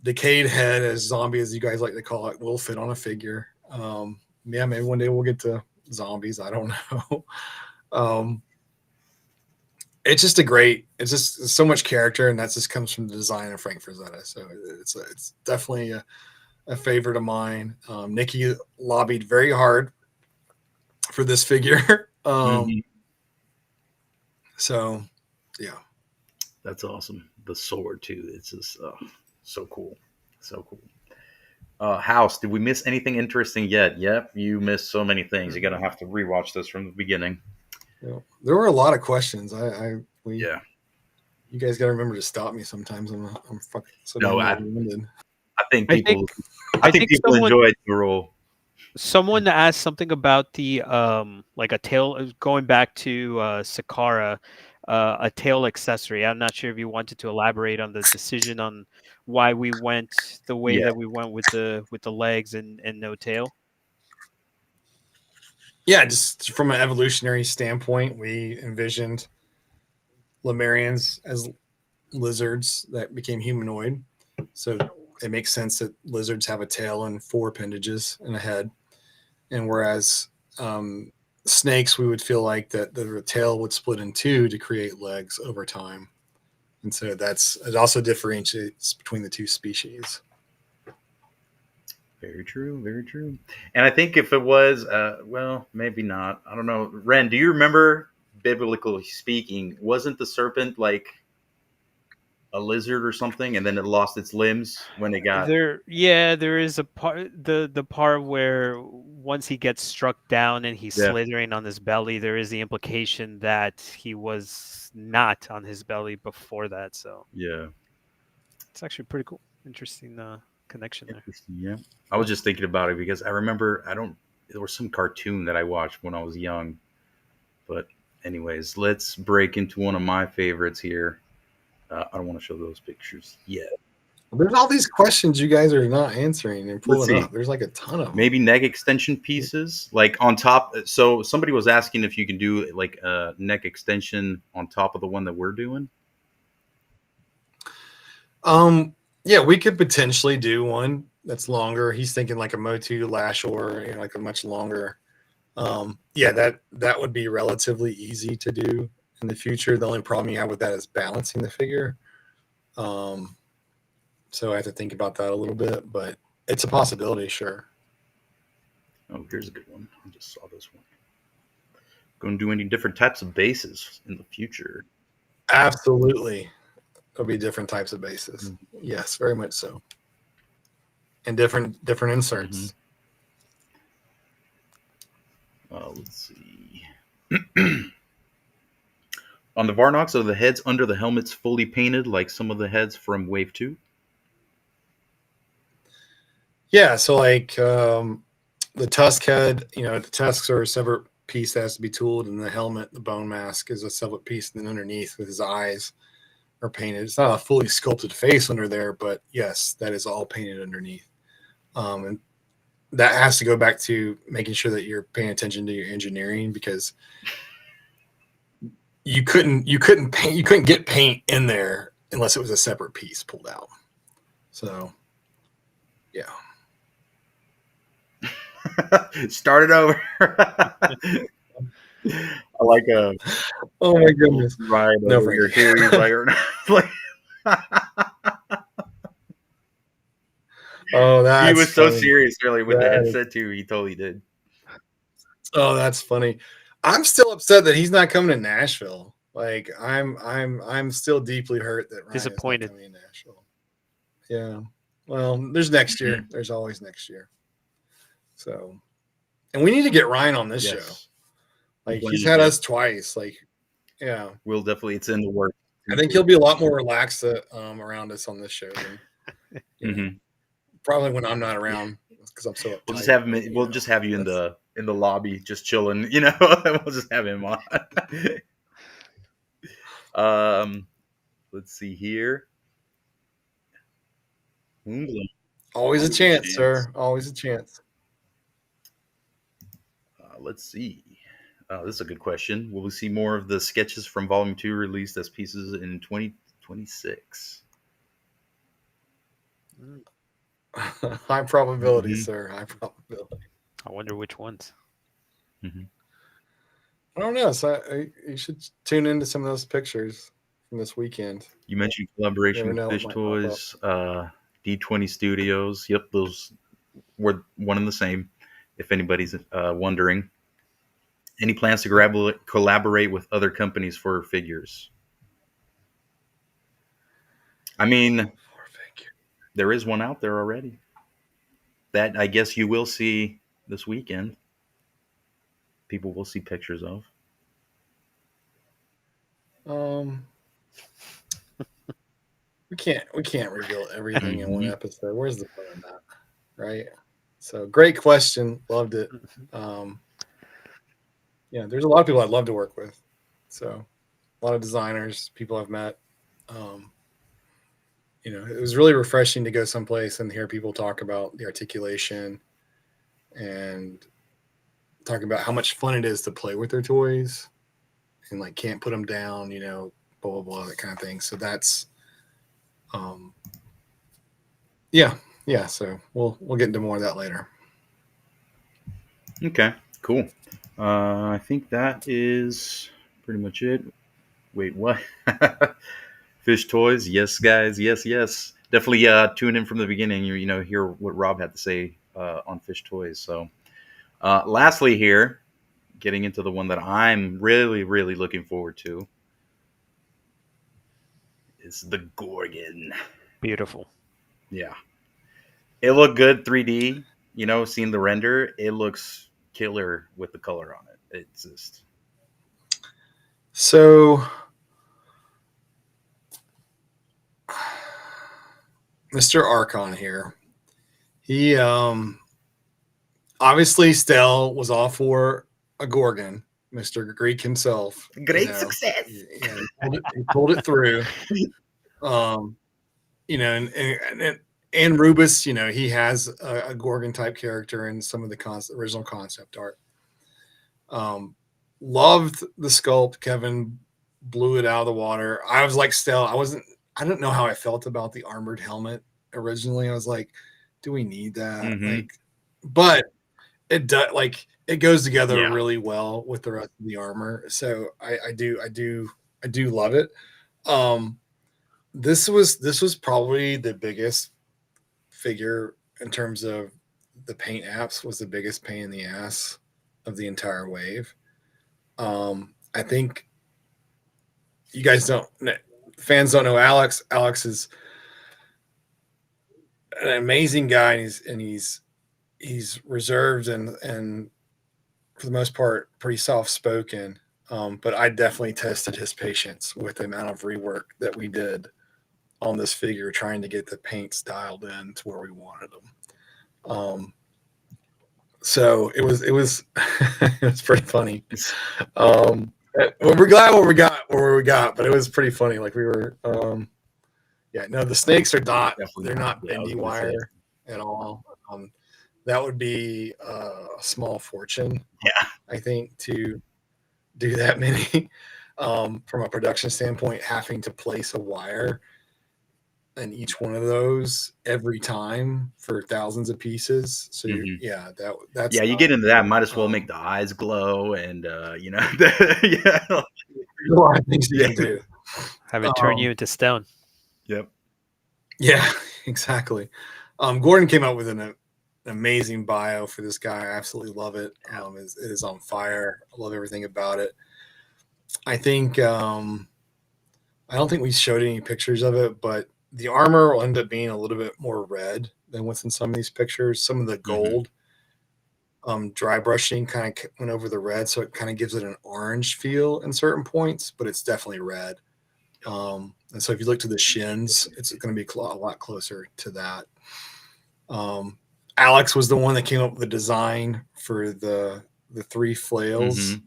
Speaker 2: decayed head, as zombie as you guys like to call it, will fit on a figure. Yeah, maybe one day we'll get to zombies. I don't know. It's just it's just so much character, and that just comes from the design of Frank Frazetta. So it's definitely a favorite of mine. Nikki lobbied very hard for this figure. So yeah,
Speaker 1: that's awesome. The sword too. It's just so cool, so cool. House, did we miss anything interesting yet? Yep, you missed so many things. You're gonna have to rewatch this from the beginning.
Speaker 2: There were a lot of questions.
Speaker 1: Yeah.
Speaker 2: You guys got to remember to stop me sometimes. I'm fucking so
Speaker 1: No, I think people. I think people enjoyed the role.
Speaker 3: Someone asked something about the like a tail, going back to Sakara, a tail accessory. I'm not sure if you wanted to elaborate on the decision on why we went the way that we went with the legs and no tail.
Speaker 2: Yeah, just from an evolutionary standpoint, we envisioned Lemurians as lizards that became humanoid. So it makes sense that lizards have a tail and 4 appendages and a head. And whereas snakes, we would feel like that the tail would split in 2 to create legs over time. And so it also differentiates between the 2 species.
Speaker 1: Very true, very true. And I think if it was, well, maybe not. I don't know. Ren, do you remember, biblically speaking, wasn't the serpent like a lizard or something, and then it lost its limbs when it got
Speaker 3: there? Yeah, there is a part, the part where once he gets struck down and he's slithering on his belly, there is the implication that he was not on his belly before that. So
Speaker 1: yeah,
Speaker 3: it's actually pretty cool, interesting connection there.
Speaker 1: Yeah, I was just thinking about it because I remember there was some cartoon that I watched when I was young. But anyways, let's break into one of my favorites here. I don't want to show those pictures yet.
Speaker 2: There's all these questions you guys are not answering and pulling up. There's like a ton of them.
Speaker 1: Maybe neck extension pieces, like on top. So somebody was asking if you can do like a neck extension on top of the one that we're doing.
Speaker 2: Yeah, we could potentially do one that's longer. He's thinking like a Motu lash or like a much longer. Yeah, that would be relatively easy to do in the future. The only problem you have with that is balancing the figure. So I have to think about that a little bit, but it's a possibility, sure.
Speaker 1: Oh, here's a good one. I just saw this one. Going to do any different types of bases in the future?
Speaker 2: Absolutely. There'll be different types of bases. Mm-hmm. Yes, very much so. And different inserts.
Speaker 1: Mm-hmm. Let's see. On the Varnox, are the heads under the helmets fully painted like some of the heads from Wave 2?
Speaker 2: Yeah, so like the tusk head, the tusks are a separate piece that has to be tooled, and the helmet, the bone mask, is a separate piece. And then underneath, with his eyes are painted. It's not a fully sculpted face under there, but yes, that is all painted underneath. And that has to go back to making sure that you're paying attention to your engineering, because you couldn't get paint in there unless it was a separate piece pulled out. So yeah.
Speaker 1: Start it over. I like a
Speaker 2: Oh my goodness.
Speaker 1: ride
Speaker 2: No,
Speaker 1: over here
Speaker 2: Frankie.
Speaker 1: too. He's like,
Speaker 2: Oh, that's
Speaker 1: he was so
Speaker 2: funny.
Speaker 1: serious earlier with the
Speaker 2: That is-
Speaker 1: headset too. He totally did.
Speaker 2: Oh, that's funny. I'm still upset that he's not coming to Nashville. Like I'm still deeply hurt that Ryan
Speaker 3: Disappointed.
Speaker 2: is not coming to Nashville. Yeah. Well, there's next year.
Speaker 1: Mm-hmm.
Speaker 2: There's always next year. So, and we need to get Ryan on this show.
Speaker 1: Yes.
Speaker 2: Like
Speaker 1: When
Speaker 2: he's
Speaker 1: you
Speaker 2: had
Speaker 1: get-
Speaker 2: us twice. Like, yeah.
Speaker 1: We'll definitely. It's in the works.
Speaker 2: I think he'll be a lot more relaxed around us on this show than
Speaker 1: Mhm.
Speaker 2: probably when I'm not around, because I'm so uptight.
Speaker 1: We'll just have him. We'll just have you in the lobby, just chilling. You know, we'll just have him on. Let's see here.
Speaker 2: Always a chance, sir. Always a chance.
Speaker 1: Let's see. This is a good question. Will we see more of the sketches from Volume 2 released as pieces in 2026?
Speaker 2: High probability,
Speaker 1: Mhm.
Speaker 2: sir. High probability.
Speaker 3: I wonder which ones.
Speaker 1: Mhm.
Speaker 2: I don't know. So you should tune into some of those pictures from this weekend.
Speaker 1: You mentioned collaboration
Speaker 2: Never know
Speaker 1: with
Speaker 2: what
Speaker 1: Fish
Speaker 2: might
Speaker 1: Toys,
Speaker 2: pop
Speaker 1: D20 Studios. Yep, those were one and the same, if anybody's wondering. Any plans to collaborate with other companies for figures? I mean, there is one out there already that I guess you will see this weekend. People will see pictures of.
Speaker 2: We can't reveal everything in one
Speaker 1: Mhm.
Speaker 2: episode. Where's the fun in that? Right? So great question. Loved it. Yeah, there's a lot of people I'd love to work with. So a lot of designers, people I've met. It was really refreshing to go someplace and hear people talk about the articulation and talk about how much fun it is to play with their toys and like can't put them down, blah blah blah, that kind of thing. So that's yeah. So we'll get into more of that later.
Speaker 1: Okay, cool. I think that is pretty much it. Wait, what? Fish Toys, yes, guys, yes. Definitely tune in from the beginning. Hear what Rob had to say on Fish Toys. So, lastly, here, getting into the one that I'm really, really looking forward to is the Gorgon.
Speaker 3: Beautiful.
Speaker 1: Yeah, it looked good 3D. Seeing the render, it looks killer with the color on it. It's just
Speaker 2: So Mr. Archon here. He obviously Stell was all for a Gorgon, Mr. Greek himself.
Speaker 1: great success.
Speaker 2: He pulled it through. And Rubus, he has a Gorgon type character in some of the original concept art. Loved the sculpt. Kevin blew it out of the water. I was like Stell. I don't know how I felt about the armored helmet originally. I was like, do we need that?
Speaker 1: Mhm.
Speaker 2: But it does, it goes together
Speaker 1: Yeah.
Speaker 2: really well with the rest of the armor. So I do love it. This was probably the biggest figure in terms of the paint apps. Was the biggest pain in the ass of the entire wave. I think you guys fans don't know Alex. Alex is an amazing guy, and he's reserved and for the most part pretty soft spoken. But I definitely tested his patience with the amount of rework that we did on this figure, trying to get the paints dialed in to where we wanted them. So it was it was pretty funny. We're glad what we got, but it was pretty funny. Like we were, the snakes are not, they're not bendy wire at all. That would be a small fortune,
Speaker 1: Yeah.
Speaker 2: I think, to do that many. From a production standpoint, having to place a wire in each one of those every time for thousands of pieces. So
Speaker 1: Mhm.
Speaker 2: that's
Speaker 1: Yeah, you
Speaker 2: not
Speaker 1: get into that, might as well make
Speaker 2: um,
Speaker 1: the eyes glow and, yeah.
Speaker 2: there's a lot of things you
Speaker 1: Yeah.
Speaker 2: can do.
Speaker 3: Have it turn
Speaker 2: Um,
Speaker 3: you into stone.
Speaker 1: Yep.
Speaker 2: yeah, exactly. Gordon came out with an amazing bio for this guy. I absolutely love it. It is on fire. I love everything about it. I think I don't think we showed any pictures of it, but the armor will end up being a little bit more red than what's in some of these pictures. Some of the
Speaker 1: Mhm.
Speaker 2: gold dry brushing kind of went over the red, so it kind of gives it an orange feel in certain points, but it's definitely red. And so if you look to the shins, it's going to be a lot closer to that. Um, Alex was the one that came up with the design for the three flails.
Speaker 1: Mhm.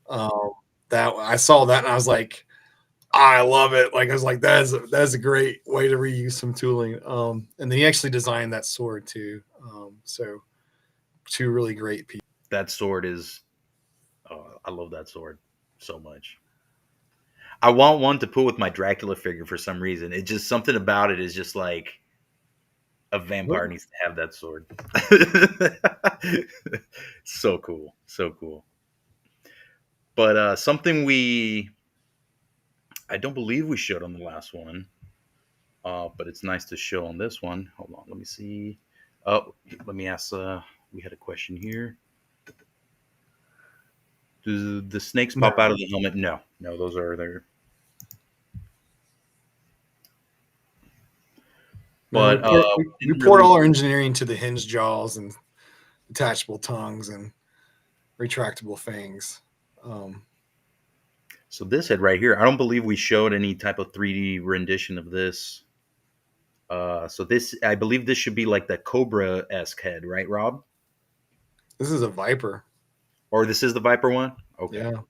Speaker 2: Um, that I saw that and I was like, I love it. Like I was like, that is a great way to reuse some tooling. And then he actually designed that sword too. So two really great pieces.
Speaker 1: That sword is I love that sword so much. I want one to put with my Dracula figure for some reason. It's just something about it is just like a vampire needs to have that sword. So cool. So cool. But something I don't believe we showed on the last one, but it's nice to show on this one. Hold on, let me see. Oh, let me ask. We had a question here. Do the snakes
Speaker 2: No,
Speaker 1: pop out of the helmet? No, no, those are there.
Speaker 2: no,
Speaker 1: But
Speaker 2: we
Speaker 1: didn't
Speaker 2: poured
Speaker 1: really.
Speaker 2: all our engineering to the hinge jaws and detachable tongues and retractable fangs. Um,
Speaker 1: So this head right here, I don't believe we showed any type of 3D rendition of this. So this, I believe this should be like the Cobra esque head, right, Rob?
Speaker 2: this is a viper.
Speaker 1: Or this is the Viper one? Okay.
Speaker 2: Yeah.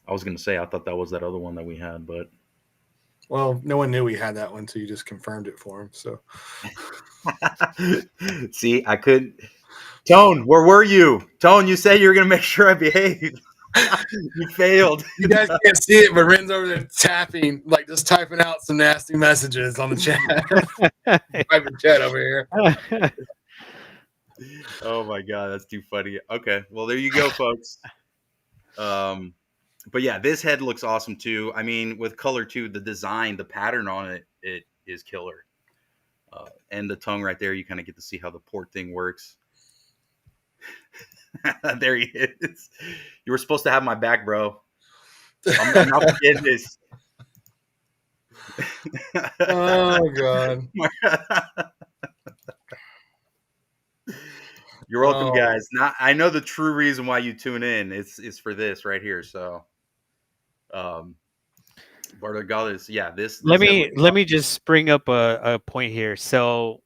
Speaker 1: I was gonna say I thought that was that other one that we had, but
Speaker 2: Well, no one knew we had that one, so you just confirmed it for him. So
Speaker 1: see, I could. Tone, where were you? Tone, you said you were gonna make sure I behaved. You failed.
Speaker 2: you guys can't see it, but Ren's over there tapping, like just typing out some nasty messages on the chat, private chat over here.
Speaker 1: Oh my god, that's too funny. Okay, well there you go, folks. Um, but yeah, this head looks awesome too. I mean, with color too, the design, the pattern on it is killer. And the tongue right there, you kind of get to see how the port thing works. There he is. You were supposed to have my back, bro. I'm not forgetting this.
Speaker 2: Oh god.
Speaker 1: You're welcome,
Speaker 2: Oh,
Speaker 1: guys. Now I know the true reason why you tune in. It's for this right here. So, um, but regardless, yeah, this
Speaker 3: let
Speaker 1: head
Speaker 3: me
Speaker 1: looks
Speaker 3: let me
Speaker 1: awesome.
Speaker 3: just bring up a point here. So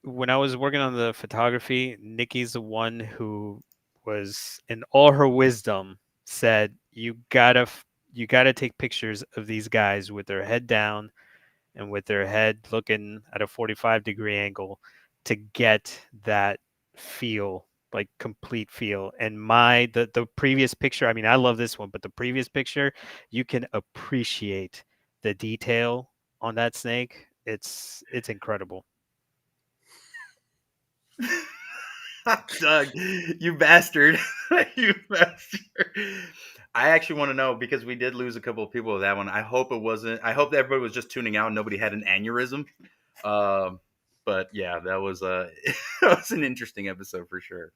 Speaker 3: when I was working on the photography, Nikki's the one who was, in all her wisdom, said you gotta take pictures of these guys with their head down and with their head looking at a 45-degree angle to get that feel, like complete feel. And the previous picture, I mean, I love this one, but the previous picture, you can appreciate the detail on that snake. It's incredible.
Speaker 1: Doug, you bastard. You bastard. I actually want to know because we did lose a couple of people with that one. I hope it wasn't. I hope that everybody was just tuning out and nobody had an aneurysm. Um, but yeah, that was that was an interesting episode for sure.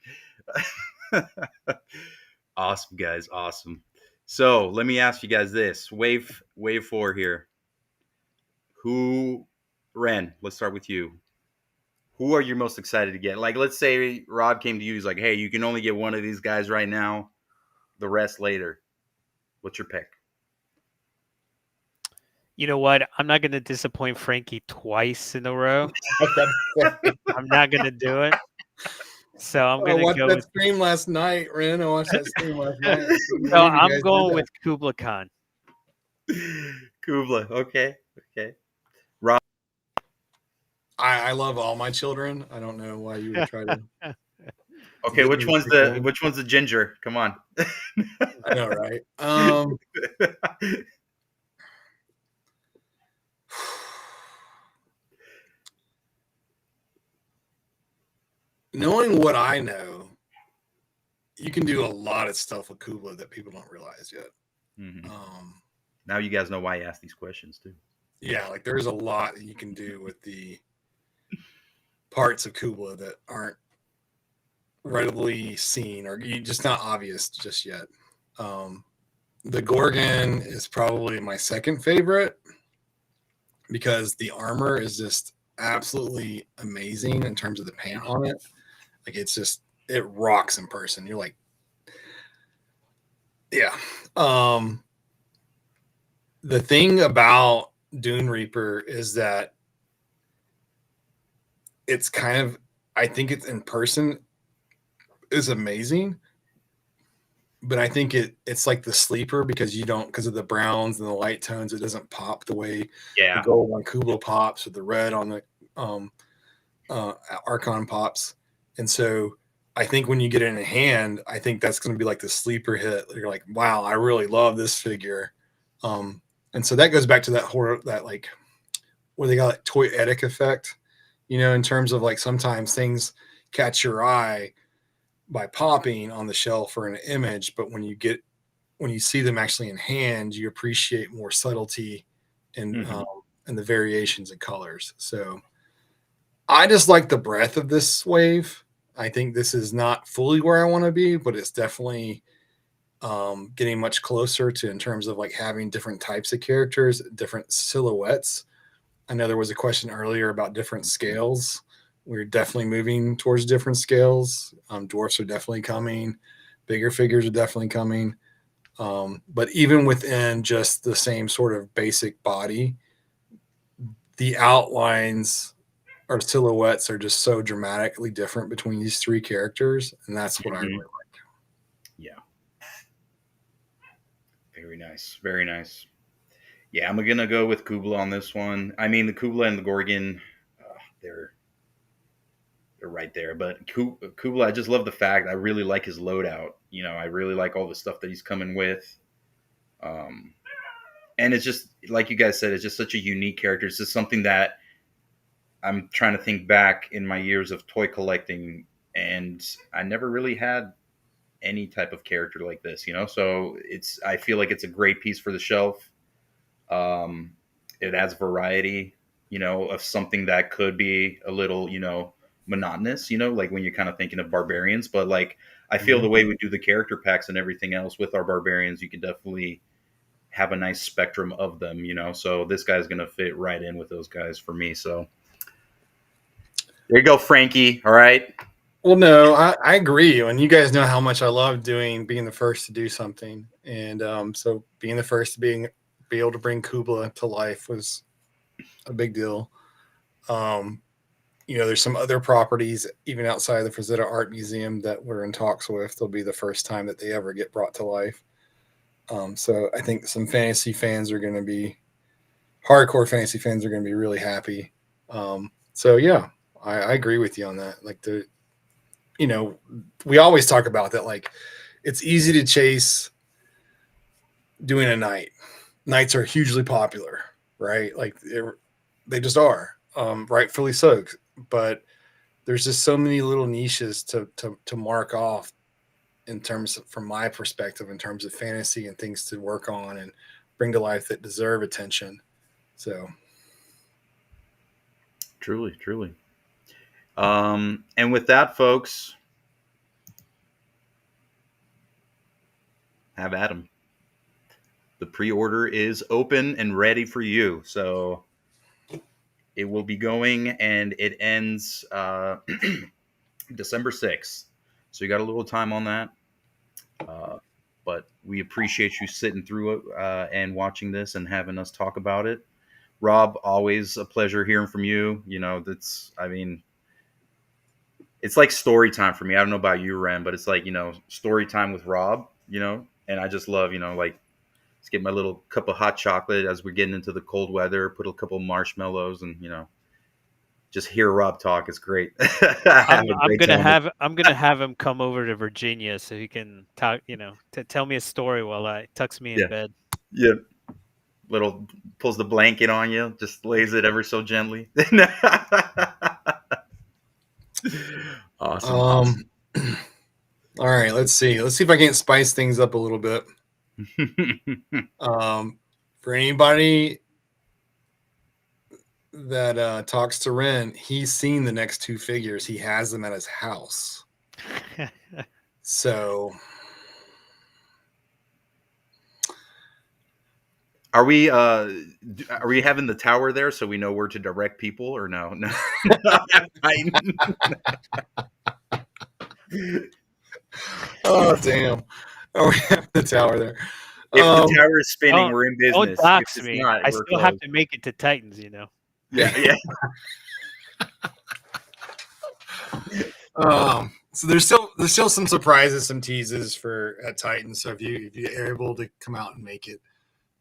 Speaker 1: Awesome, guys. Awesome. So let me ask you guys this: wave four here. Who, Ren? Let's start with you. Who are you most excited to get? Like, let's say Rob came to you. He's like, "Hey, you can only get one of these guys right now. The rest later." What's your pick?
Speaker 3: You know what? I'm not going to disappoint Frankie twice in a row.
Speaker 2: I
Speaker 3: I'm not going to do it. So I'm going to
Speaker 2: watched
Speaker 3: go
Speaker 2: that
Speaker 3: with
Speaker 2: stream last night, Ren. I watched that stream last night. I couldn't
Speaker 3: so
Speaker 2: believe you
Speaker 3: I'm
Speaker 2: guys did
Speaker 3: going
Speaker 2: that.
Speaker 3: with Kubla Khan.
Speaker 1: Kubla. Okay. Okay.
Speaker 2: I love all my children. I don't know why you would try to
Speaker 1: Okay,
Speaker 2: get
Speaker 1: which
Speaker 2: me to
Speaker 1: one's
Speaker 2: pick
Speaker 1: the
Speaker 2: one.
Speaker 1: which one's the ginger? Come on.
Speaker 2: I know, right? Knowing what I know, you can do a lot of stuff with Kubla that people don't realize yet.
Speaker 1: Mhm.
Speaker 2: Um,
Speaker 1: Now you guys know why I ask these questions too.
Speaker 2: yeah, like there's a lot that you can do with the parts of Kubla that aren't readily seen or just not obvious just yet. Um, the Gorgon is probably my second favorite because the armor is just absolutely amazing in terms of the paint on it. Like it's just it rocks in person. You're like, yeah. Um, the thing about Dune Reaper is that it's kind of I think it's in person is amazing, but I think it's like the sleeper because you don't because of the browns and the light tones, it doesn't pop the way the
Speaker 1: Yeah.
Speaker 2: gold on Kubla pops or the red on the um uh Archon pops. And so I think when you get it in hand, I think that's going to be like the sleeper hit. You're like, wow, I really love this figure. Um, and so that goes back to that horror that like where they got like toyetic effect, in terms of like sometimes things catch your eye by popping on the shelf or an image, but when you see them actually in hand, you appreciate more subtlety
Speaker 1: Mhm.
Speaker 2: and the variations in colors. So I just like the breadth of this wave. I think this is not fully where I want to be, but it's definitely getting much closer to in terms of like having different types of characters, different silhouettes. I know there was a question earlier about different scales. We're definitely moving towards different scales. Dwarfs are definitely coming. Bigger figures are definitely coming. But even within just the same sort of basic body, the outlines or silhouettes are just so dramatically different between these three characters, and that's what I really
Speaker 1: Mhm.
Speaker 2: like.
Speaker 1: Yeah. Very nice. Very nice. Yeah, I'm gonna go with Kubla on this one. I mean, the Kubla and the Gorgon, they're they're right there. But Kubla, I just love the fact I really like his loadout. I really like all the stuff that he's coming with. Um, and it's just like you guys said, it's just such a unique character. It's just something that I'm trying to think back in my years of toy collecting, and I never really had any type of character like this. So I feel like it's a great piece for the shelf. Um, it adds variety, of something that could be a little, monotonous, like when you're kind of thinking of barbarians. But like, I feel
Speaker 2: Mhm.
Speaker 1: the way we do the character packs and everything else with our barbarians, you can definitely have a nice spectrum of them. So this guy's going to fit right in with those guys for me. So there you go, Frankie. All right.
Speaker 2: Well, no, I agree. And you guys know how much I love being the first to do something. And so being the first to be able to bring Kubla to life was a big deal. Um, there's some other properties even outside the Frazetta Art Museum that we're in talks with. They'll be the first time that they ever get brought to life. So I think some fantasy fans are going to be hardcore fantasy fans are going to be really happy. So yeah, I agree with you on that. Like you know, we always talk about that. Like it's easy to chase doing a night. Nights are hugely popular, right? Like they just are, rightfully so. But there's just so many little niches to mark off in terms of, from my perspective, in terms of fantasy and things to work on and bring to life that deserve attention. So
Speaker 1: Truly, truly. And with that, folks, have at 'em. The pre-order is open and ready for you. So it will be going, and it ends December 6th. So you got a little time on that. Uh, but we appreciate you sitting through it and watching this and having us talk about it. Rob, always a pleasure hearing from you. I mean, it's like story time for me. I don't know about you, Ren, but it's like, story time with Rob, and I just love, like, let's get my little cup of hot chocolate as we're getting into the cold weather, put a couple marshmallows and, just hear Rob talk is great.
Speaker 3: I'm,
Speaker 1: Have a
Speaker 3: I'm
Speaker 1: great
Speaker 3: gonna
Speaker 1: time.
Speaker 3: have I'm gonna have him come over to Virginia so he can talk, to tell me a story while I tucks me in
Speaker 1: Yeah,
Speaker 3: bed.
Speaker 1: yeah. Little pulls the blanket on you, just lays it ever so gently. Awesome,
Speaker 2: Um, all right, let's see. Let's see if I can't spice things up a little bit. For anybody that talks to Ren, he's seen the next two figures. He has them at his house. So
Speaker 1: Are we having the tower there so we know where to direct people or no? No.
Speaker 2: oh damn. Oh, we have the tower there.
Speaker 1: If the tower is spinning,
Speaker 3: Don't
Speaker 1: we're in
Speaker 3: don't
Speaker 1: business. If
Speaker 3: dox
Speaker 1: it's
Speaker 3: me.
Speaker 1: not,
Speaker 3: I
Speaker 1: we're
Speaker 3: still have
Speaker 1: closed.
Speaker 3: to make it to Titans.
Speaker 1: Yeah, yeah.
Speaker 2: So there's still some surprises, some teases for at Titan. So if you're able to come out and make it,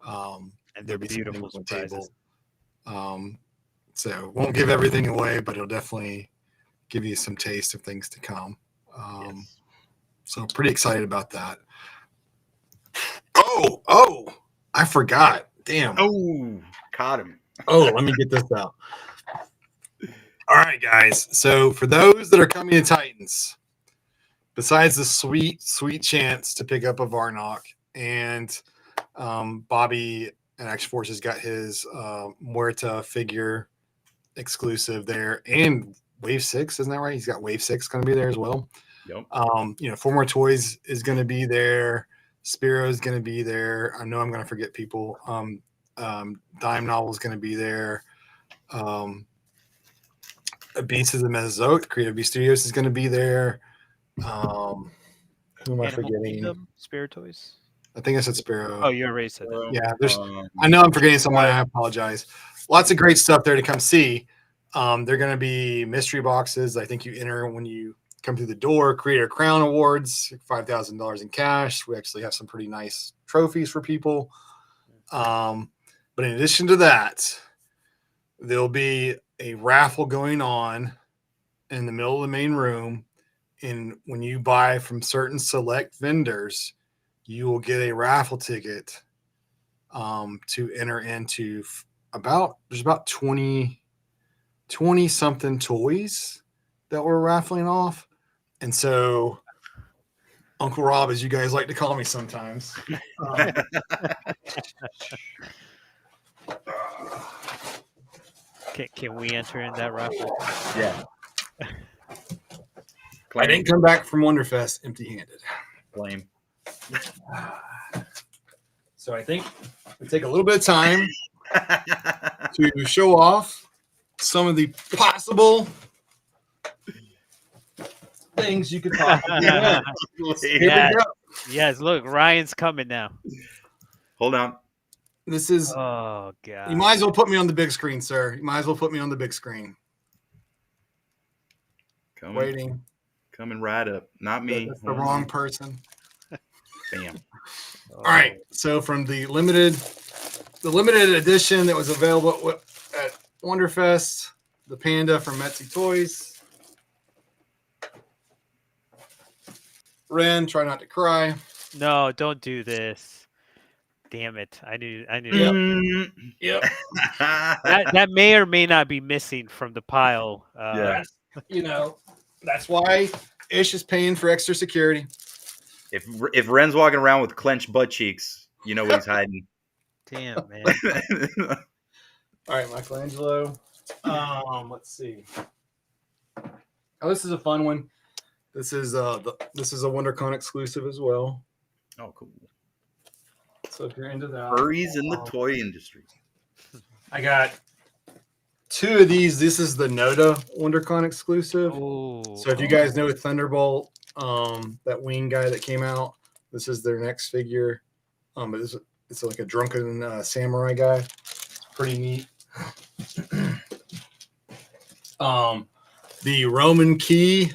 Speaker 3: And
Speaker 2: there'll
Speaker 3: they're
Speaker 2: be
Speaker 3: beautiful
Speaker 2: some things on the
Speaker 3: surprises.
Speaker 2: table. So won't give everything away, but it'll definitely give you some taste of things to come.
Speaker 1: Yes.
Speaker 2: So pretty excited about that. Oh, I forgot. Damn.
Speaker 1: Oh, caught him.
Speaker 2: Oh, let me get this out. All right, guys. So for those that are coming to Titans, besides the sweet chance to pick up a Varnox, and Bobby and Action Force has got his Muerta figure exclusive there, and Wave 6, isn't that right? He's got Wave 6 going to be there as well.
Speaker 1: Yep.
Speaker 2: Four More Toys is going to be there. Spiro is going to be there. I know I'm going to forget people. Dime Novel is going to be there. Beats of the Mesozoic, Creative Beast Studios is going to be there. Who am I
Speaker 3: Animal
Speaker 2: forgetting?
Speaker 3: Kingdom, Spirit Toys.
Speaker 2: I think I said Spiro.
Speaker 3: Oh, you already said that.
Speaker 2: Yeah, I know I'm forgetting someone. I apologize. Lots of great stuff there to come see. They're going to be mystery boxes. I think you enter when you come through the door. Creator Crown Awards, $5,000 in cash. We actually have some pretty nice trophies for people. But in addition to that, there'll be a raffle going on in the middle of the main room. And when you buy from certain select vendors, you will get a raffle ticket to enter into there's about 20 something toys that we're raffling off. And so Uncle Rob, as you guys like to call me sometimes,
Speaker 3: Can we enter in that raffle?
Speaker 1: Yeah.
Speaker 2: I didn't come back from Wonderfest empty-handed.
Speaker 1: Blame.
Speaker 2: So I think we take a little bit of time to show off some of the possible things you could possibly win. Here we go.
Speaker 3: Yes, look, Ryan's coming now.
Speaker 1: Hold on.
Speaker 2: This is.
Speaker 3: Oh god.
Speaker 2: You might as well put me on the big screen, sir. You might as well put me on the big screen. Waiting.
Speaker 1: Coming right up. Not me.
Speaker 2: That's the wrong person.
Speaker 1: Bam.
Speaker 2: All right. So from the limited edition that was available at Wonderfest, the Panda from Metsy Toys. Ren, try not to cry.
Speaker 3: No, don't do this. Damn it. I knew
Speaker 2: Yep.
Speaker 3: that may or may not be missing from the pile.
Speaker 1: Yeah.
Speaker 2: That's why Ish is paying for extra security.
Speaker 1: If Ren's walking around with clenched butt cheeks, you know what he's hiding.
Speaker 3: Damn, man.
Speaker 2: All right, Michelangelo. Let's see. Oh, this is a fun one. This is a WonderCon exclusive as well.
Speaker 1: Oh, cool.
Speaker 2: So if you're into that,
Speaker 1: Furries in the toy industry.
Speaker 2: I got two of these. This is the Noda WonderCon exclusive.
Speaker 3: Oh,
Speaker 2: So if you guys know Thunderbolt, that wing guy that came out, this is their next figure. But it's like a drunken samurai guy. It's pretty neat. The Roman Key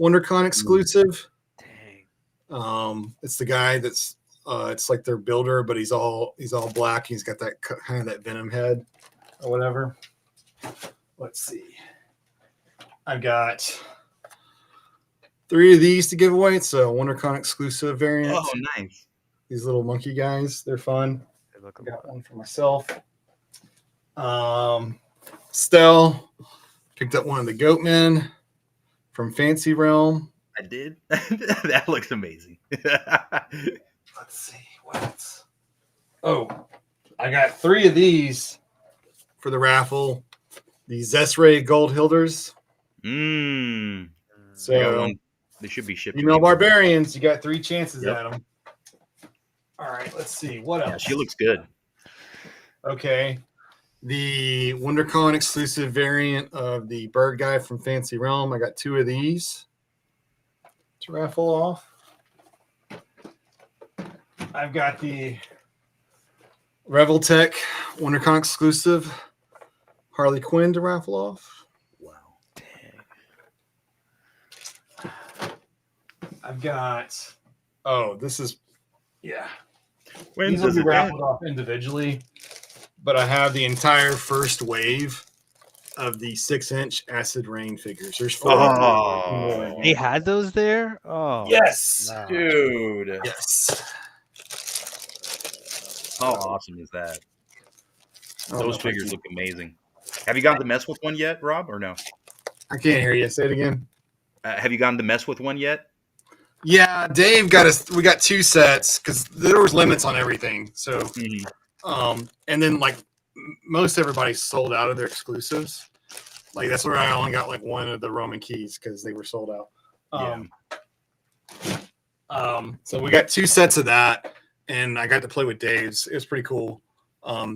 Speaker 2: WonderCon exclusive.
Speaker 3: dang.
Speaker 2: It's the guy that's it's like their builder, but he's all black. He's got that kind of that Venom head or whatever. Let's see. I've got 3 of these to give away. It's a WonderCon exclusive variant.
Speaker 1: Oh, nice.
Speaker 2: These little monkey guys, they're fun.
Speaker 3: They look
Speaker 2: I got one for myself. Stell picked up one of the Goatmen from Fancy Realm.
Speaker 1: I did. That looks amazing.
Speaker 2: Let's see what else. Oh, I got 3 of these for the raffle. These Zesray Gold Hilders.
Speaker 1: I got
Speaker 2: So
Speaker 1: one. They should be shipped.
Speaker 2: you know, barbarians, you got 3 chances
Speaker 1: Yep.
Speaker 2: at them. All right, let's see what else.
Speaker 1: Yeah, she looks good.
Speaker 2: Okay, the WonderCon exclusive variant of the bird guy from Fancy Realm. I got 2 of these to raffle off. I've got the Reveltech WonderCon exclusive Harley Quinn to raffle off.
Speaker 1: Wow.
Speaker 2: I've got. Oh, this is. Yeah.
Speaker 1: When
Speaker 2: These will
Speaker 1: does
Speaker 2: be
Speaker 1: it
Speaker 2: raffled off individually, but I have the entire first wave of the 6-inch Acid Rain figures. There's 4.
Speaker 1: Oh,
Speaker 3: They had those there? Oh.
Speaker 2: Yes.
Speaker 3: Wow.
Speaker 1: dude.
Speaker 2: Yes.
Speaker 1: How awesome is that?
Speaker 2: Oh,
Speaker 1: Those figures look amazing. Have you gotten to mess with one yet, Rob, or no?
Speaker 2: I can't hear you. Say it again.
Speaker 1: Have you gotten to mess with one yet?
Speaker 2: Yeah, Dave got us. We got 2 sets because there was limits on everything. So, and then like most everybody sold out of their exclusives. Like that's where I only got like 1 of the Roman keys because they were sold out. So we got 2 sets of that, and I got to play with Dave's. It was pretty cool. How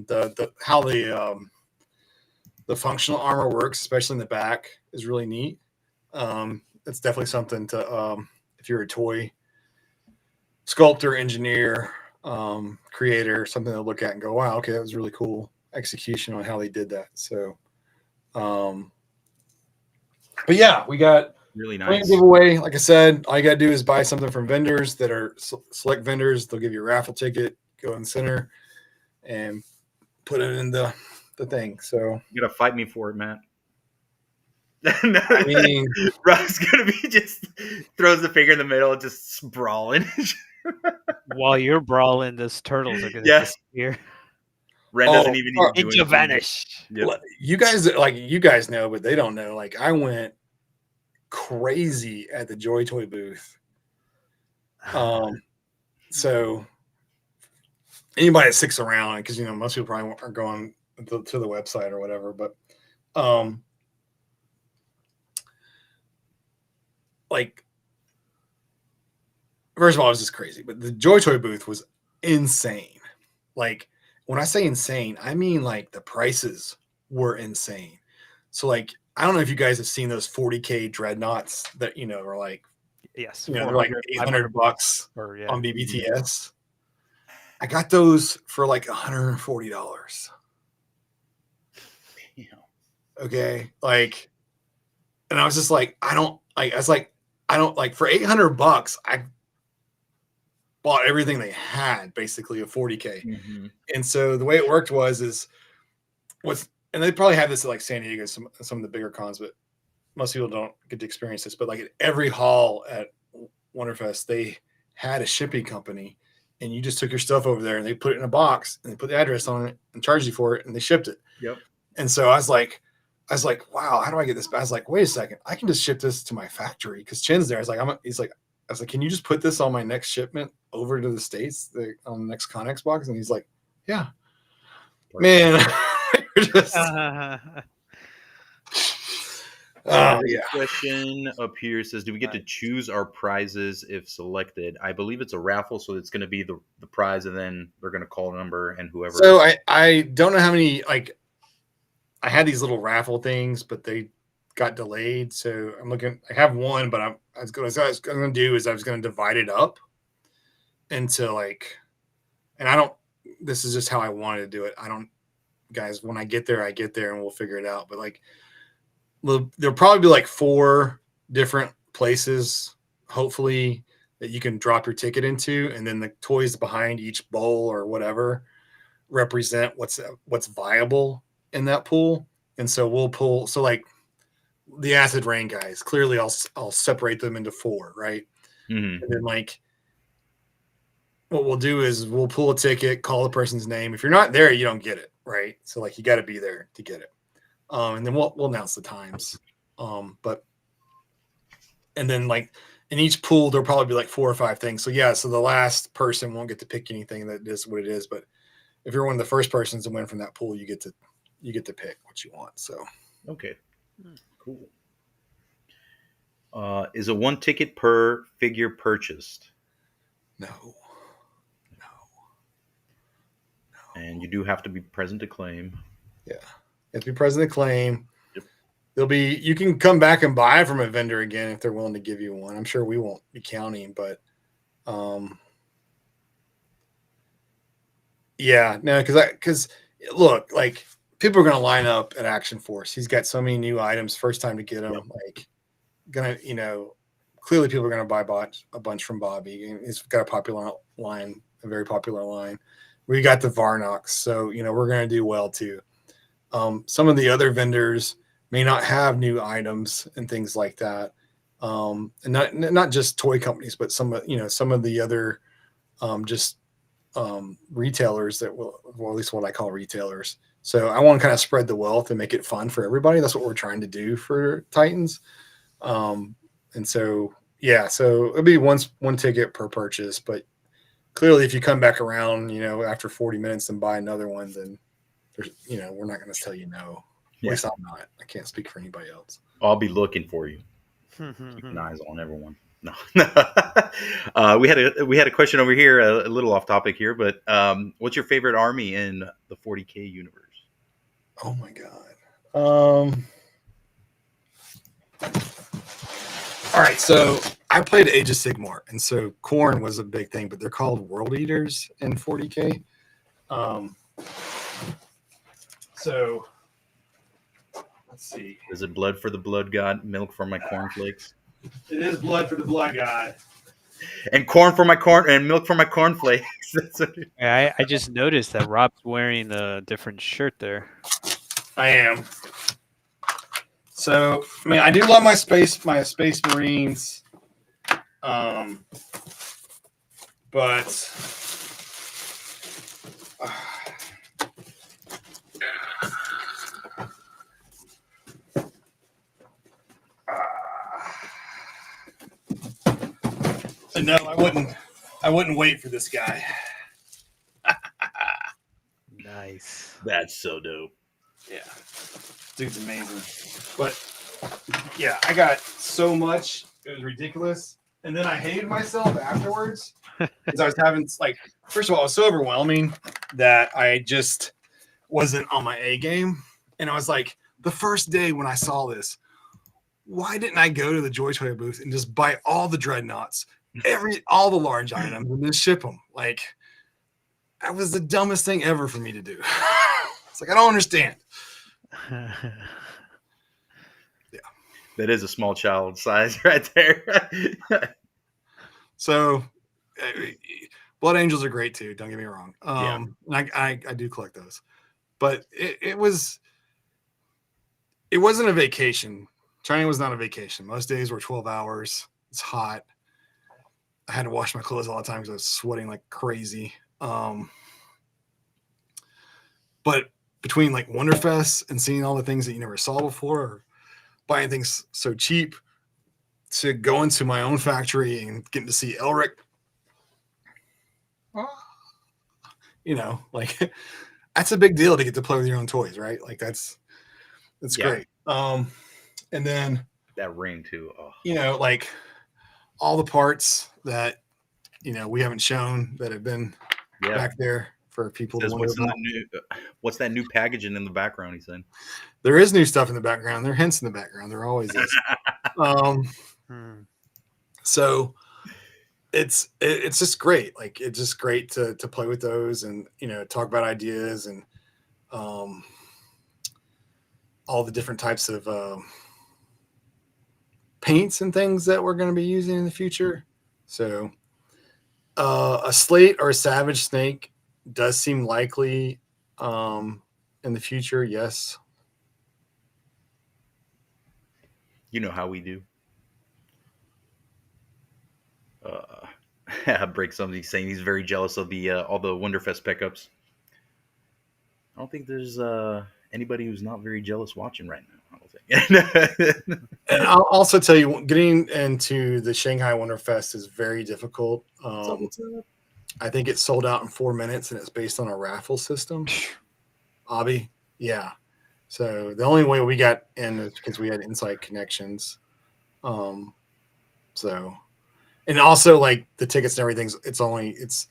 Speaker 2: the functional armor works, especially in the back, is really neat. It's definitely something to if you're a toy sculptor, engineer, creator, something to look at and go, wow, okay, that was really cool execution on how they did that. So, but yeah, we got
Speaker 1: Really
Speaker 2: plenty
Speaker 1: nice.
Speaker 2: to give away. Like I said, all you got to do is buy something from vendors that are select vendors. They'll give you a raffle ticket, go in the center, and put it in the thing. So
Speaker 1: You gotta fight me for it, Matt.
Speaker 2: I mean,
Speaker 1: Rob's gonna be just throws the finger in the middle, just brawling.
Speaker 3: While you're brawling, those turtles are going to
Speaker 1: Yeah.
Speaker 3: disappear.
Speaker 1: Ren doesn't even need to do
Speaker 3: Ninja
Speaker 1: anything.
Speaker 3: vanish.
Speaker 1: Yep.
Speaker 2: you guys know, but they don't know. Like I went crazy at the Joy Toy booth. So anybody that sticks around, because you know most people probably are going to the website or whatever, but like first of all, it was just crazy. But the Joy Toy booth was insane. Like when I say insane, I mean like the prices were insane. So like I don't know if you guys have seen those 40K dreadnoughts that you know are like
Speaker 3: Yes.
Speaker 2: they're like 800 bucks
Speaker 3: or, yeah.
Speaker 2: on BBTS. I got those for like $140.
Speaker 1: Damn.
Speaker 2: Okay, like, and I was just like, I don't like for $800. I bought everything they had, basically of 40K.
Speaker 1: Mm-hmm.
Speaker 2: And so the way it worked and they probably have this at like San Diego, some of the bigger cons, but most people don't get to experience this. But like at every hall at Wonderfest, they had a shipping company, and you just took your stuff over there and they put it in a box and they put the address on it and charged you for it and they shipped it.
Speaker 1: Yep.
Speaker 2: And so I was like, wow, how do I get this back? I was like, wait a second, I can just ship this to my factory because Chin's there. I was like, can you just put this on my next shipment over to the States on the next Connex box? And he's like, yeah. Man, just, yeah.
Speaker 1: Question up here says, do we get to choose our prizes if selected? I believe it's a raffle, so it's going to be the prize, and then they're going to call a number and whoever.
Speaker 2: So I don't know how many, like, I had these little raffle things, but they got delayed. So I'm looking, I have one, but I was going to do is I was going to divide it up into like, and this is just how I wanted to do it. Guys, when I get there and we'll figure it out. But like, there'll probably be like 4 different places, hopefully, that you can drop your ticket into. And then the toys behind each bowl or whatever represent what's viable in that pool. And so we'll pull. So like the acid rain guys. Clearly, I'll separate them into 4, right?
Speaker 1: Mm-hmm.
Speaker 2: And then like what we'll do is we'll pull a ticket, call the person's name. If you're not there, you don't get it, right? So like you got to be there to get it. And then we'll announce the times. But and then like in each pool there'll probably be like 4 or 5 things. So yeah, so the last person won't get to pick anything. That is what it is. But if you're one of the first persons to win from that pool, you get to pick what you want. So
Speaker 1: Okay, cool. Is a 1 ticket per figure purchased?
Speaker 2: no.
Speaker 1: And you do have to be present to claim.
Speaker 2: Yeah. You have to be present to claim.
Speaker 1: Yep.
Speaker 2: You can come back and buy from a vendor again if they're willing to give you one. I'm sure we won't be counting, but yeah, no, because look, like people are gonna line up at Action Force. He's got so many new items, first time to get them.
Speaker 1: Yep.
Speaker 2: Like, clearly people are gonna buy a bunch from Bobby. He's got a very popular line. We got the Varnox, so we're gonna do well too. Some of the other vendors may not have new items and things like that, and not just toy companies, but some of the other retailers that well, at least what I call retailers. So I want to kind of spread the wealth and make it fun for everybody. That's what we're trying to do for Titans. And so yeah, so it'll be one ticket per purchase, but clearly if you come back around, after 40 minutes and buy another one, then there's, we're not going to tell you no. At least I'm not. I can't speak for anybody else.
Speaker 1: I'll be looking for you. Keeping eyes on everyone. No. We had a question over here, a little off topic here, but what's your favorite army in the 40K universe?
Speaker 2: Oh my god. All right, so I played Age of Sigmar, and so Khorne was a big thing, but they're called World Eaters in 40K. So let's see.
Speaker 1: Is it blood for the blood god, milk for my cornflakes?
Speaker 2: It is blood for the blood god.
Speaker 1: And corn for my corn and milk for my cornflakes.
Speaker 3: Yeah, I just noticed that Rob's wearing a different shirt there.
Speaker 2: I am. So, I mean, I do love my Space Marines, but no, I wouldn't wait for this guy.
Speaker 3: Nice.
Speaker 1: That's so dope.
Speaker 2: Yeah, dude's amazing. But yeah, I got so much; it was ridiculous. And then I hated myself afterwards because I was having first of all, it was so overwhelming that I just wasn't on my A game. And I was like, the first day when I saw this, why didn't I go to the Joy Toy booth and just buy all the dreadnoughts, all the large items, and just ship them? Like, that was the dumbest thing ever for me to do. It's like, I don't understand. Yeah.
Speaker 1: That is a small child size right there.
Speaker 2: So, Blood Angels are great too. Don't get me wrong.
Speaker 1: Yeah.
Speaker 2: I do collect those, but it wasn't a vacation. China was not a vacation. Most days were 12 hours. It's hot. I had to wash my clothes all the time because I was sweating like crazy. But between like Wonderfest and seeing all the things that you never saw before, or buying things so cheap, to go into my own factory and getting to see Elric, like that's a big deal to get to play with your own toys, right? Like that's great. And then
Speaker 1: that ring too. Oh.
Speaker 2: Like all the parts that we haven't shown that have been back there for people to wonder about.
Speaker 1: What's that new packaging in the background? He said
Speaker 2: there is new stuff in the background. There are hints in the background. There always is. So it's just great. Like it's just great to play with those and talk about ideas and all the different types of paints and things that we're going to be using in the future. So a slate or a savage snake does seem likely in the future. Yes.
Speaker 1: You know how we do. Break somebody saying he's very jealous of the all the Wonderfest pickups. I don't think there's anybody who's not very jealous watching right now. I don't think.
Speaker 2: And I'll also tell you, getting into the Shanghai Winterfest is very difficult.
Speaker 1: What's up?
Speaker 2: I think it sold out in 4 minutes, and it's based on a raffle system. Abby, yeah. So the only way we got in is because we had inside connections. So, and also like the tickets and everything's, it's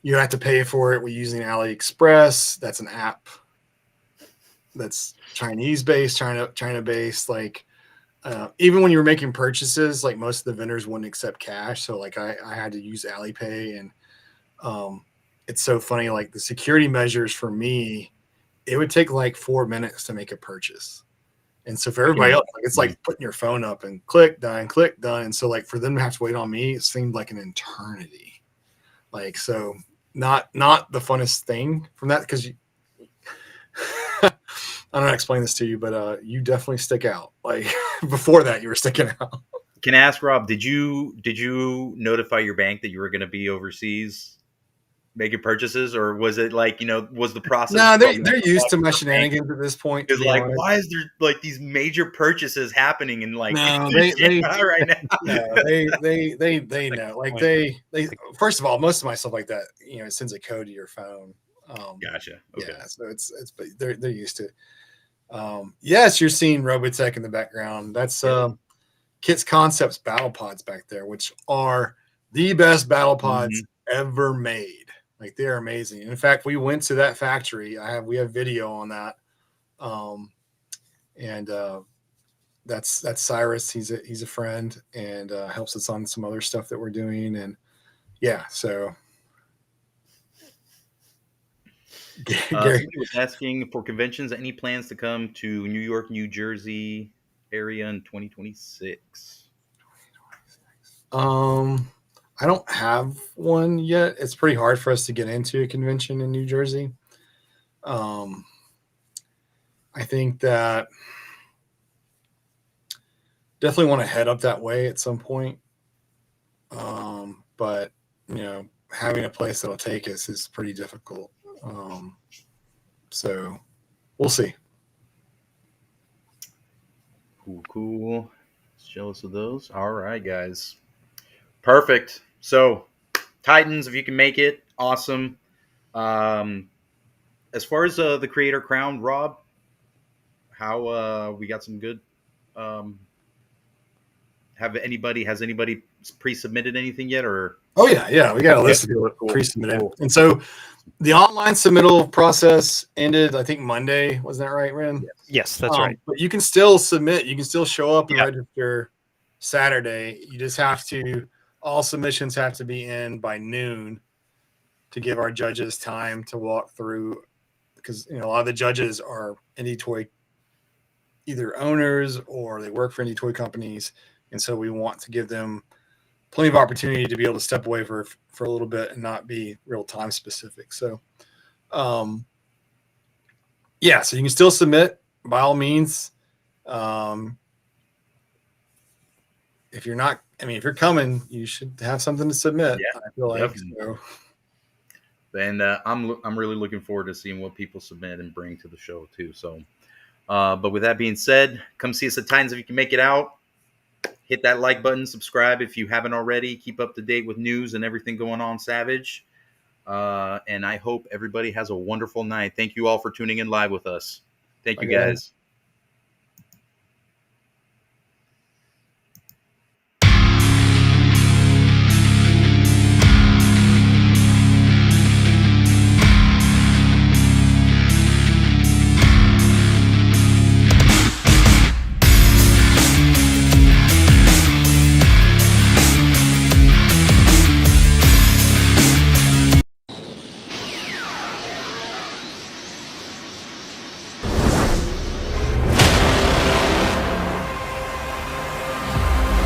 Speaker 2: you have to pay for it. We're using AliExpress. That's an app that's Chinese based, China based. Like even when you were making purchases, like most of the vendors wouldn't accept cash. So like I had to use Alipay, and it's so funny. Like the security measures for me, it would take like 4 minutes to make a purchase. And so for everybody else, like, it's like putting your phone up and click done. And so like for them to have to wait on me, it seemed like an eternity. Like, so not the funnest thing from that, because I don't know how to explain this to you, but you definitely stick out. Like before that, you were sticking out.
Speaker 1: Can I ask, Rob, did you notify your bank that you were going to be overseas making purchases, or was it like, was the process?
Speaker 2: No, they're used to my shenanigans at this point.
Speaker 1: Because like, why is there like these major purchases happening in like
Speaker 2: no, they
Speaker 1: right now?
Speaker 2: No, they know. Like they first of all, most of my stuff like that, it sends a code to your phone.
Speaker 1: Gotcha. Okay.
Speaker 2: Yeah, so it's but they're used to it. Yes, you're seeing Robotech in the background. That's Kit's Concepts battle pods back there, which are the best battle pods ever made. Like, they're amazing. In fact, we went to that factory. We have video on that. And that's Cyrus. He's a friend, and helps us on some other stuff that we're doing. And yeah, so
Speaker 1: Somebody was asking for conventions. Any plans to come to New York, New Jersey area in 2026?
Speaker 2: I don't have one yet. It's pretty hard for us to get into a convention in New Jersey. I think that definitely want to head up that way at some point. But having a place that'll take us is pretty difficult. So we'll see.
Speaker 1: Cool. Jealous of those. All right, guys. Perfect. So, Titans, if you can make it, awesome. As far as the creator crown, Rob, how we got some good. Has anybody pre-submitted anything yet, or?
Speaker 2: Oh yeah, we got a list of people pre-submitted, and so the online submittal process ended, I think, Monday. Wasn't that right, Ren?
Speaker 3: Yes, that's right.
Speaker 2: But you can still submit. You can still show up and register Saturday. You just have to. All submissions have to be in by noon to give our judges time to walk through, because a lot of the judges are indie toy either owners or they work for indie toy companies, and so we want to give them plenty of opportunity to be able to step away for a little bit and not be real time specific. So so you can still submit by all means. If you're coming, you should have something to submit.
Speaker 1: Yeah,
Speaker 2: I feel like so.
Speaker 1: And I'm really looking forward to seeing what people submit and bring to the show too. So, but with that being said, come see us at Titans if you can make it out. Hit that like button, subscribe if you haven't already. Keep up to date with news and everything going on Savage. And I hope everybody has a wonderful night. Thank you all for tuning in live with us. Thank you, guys.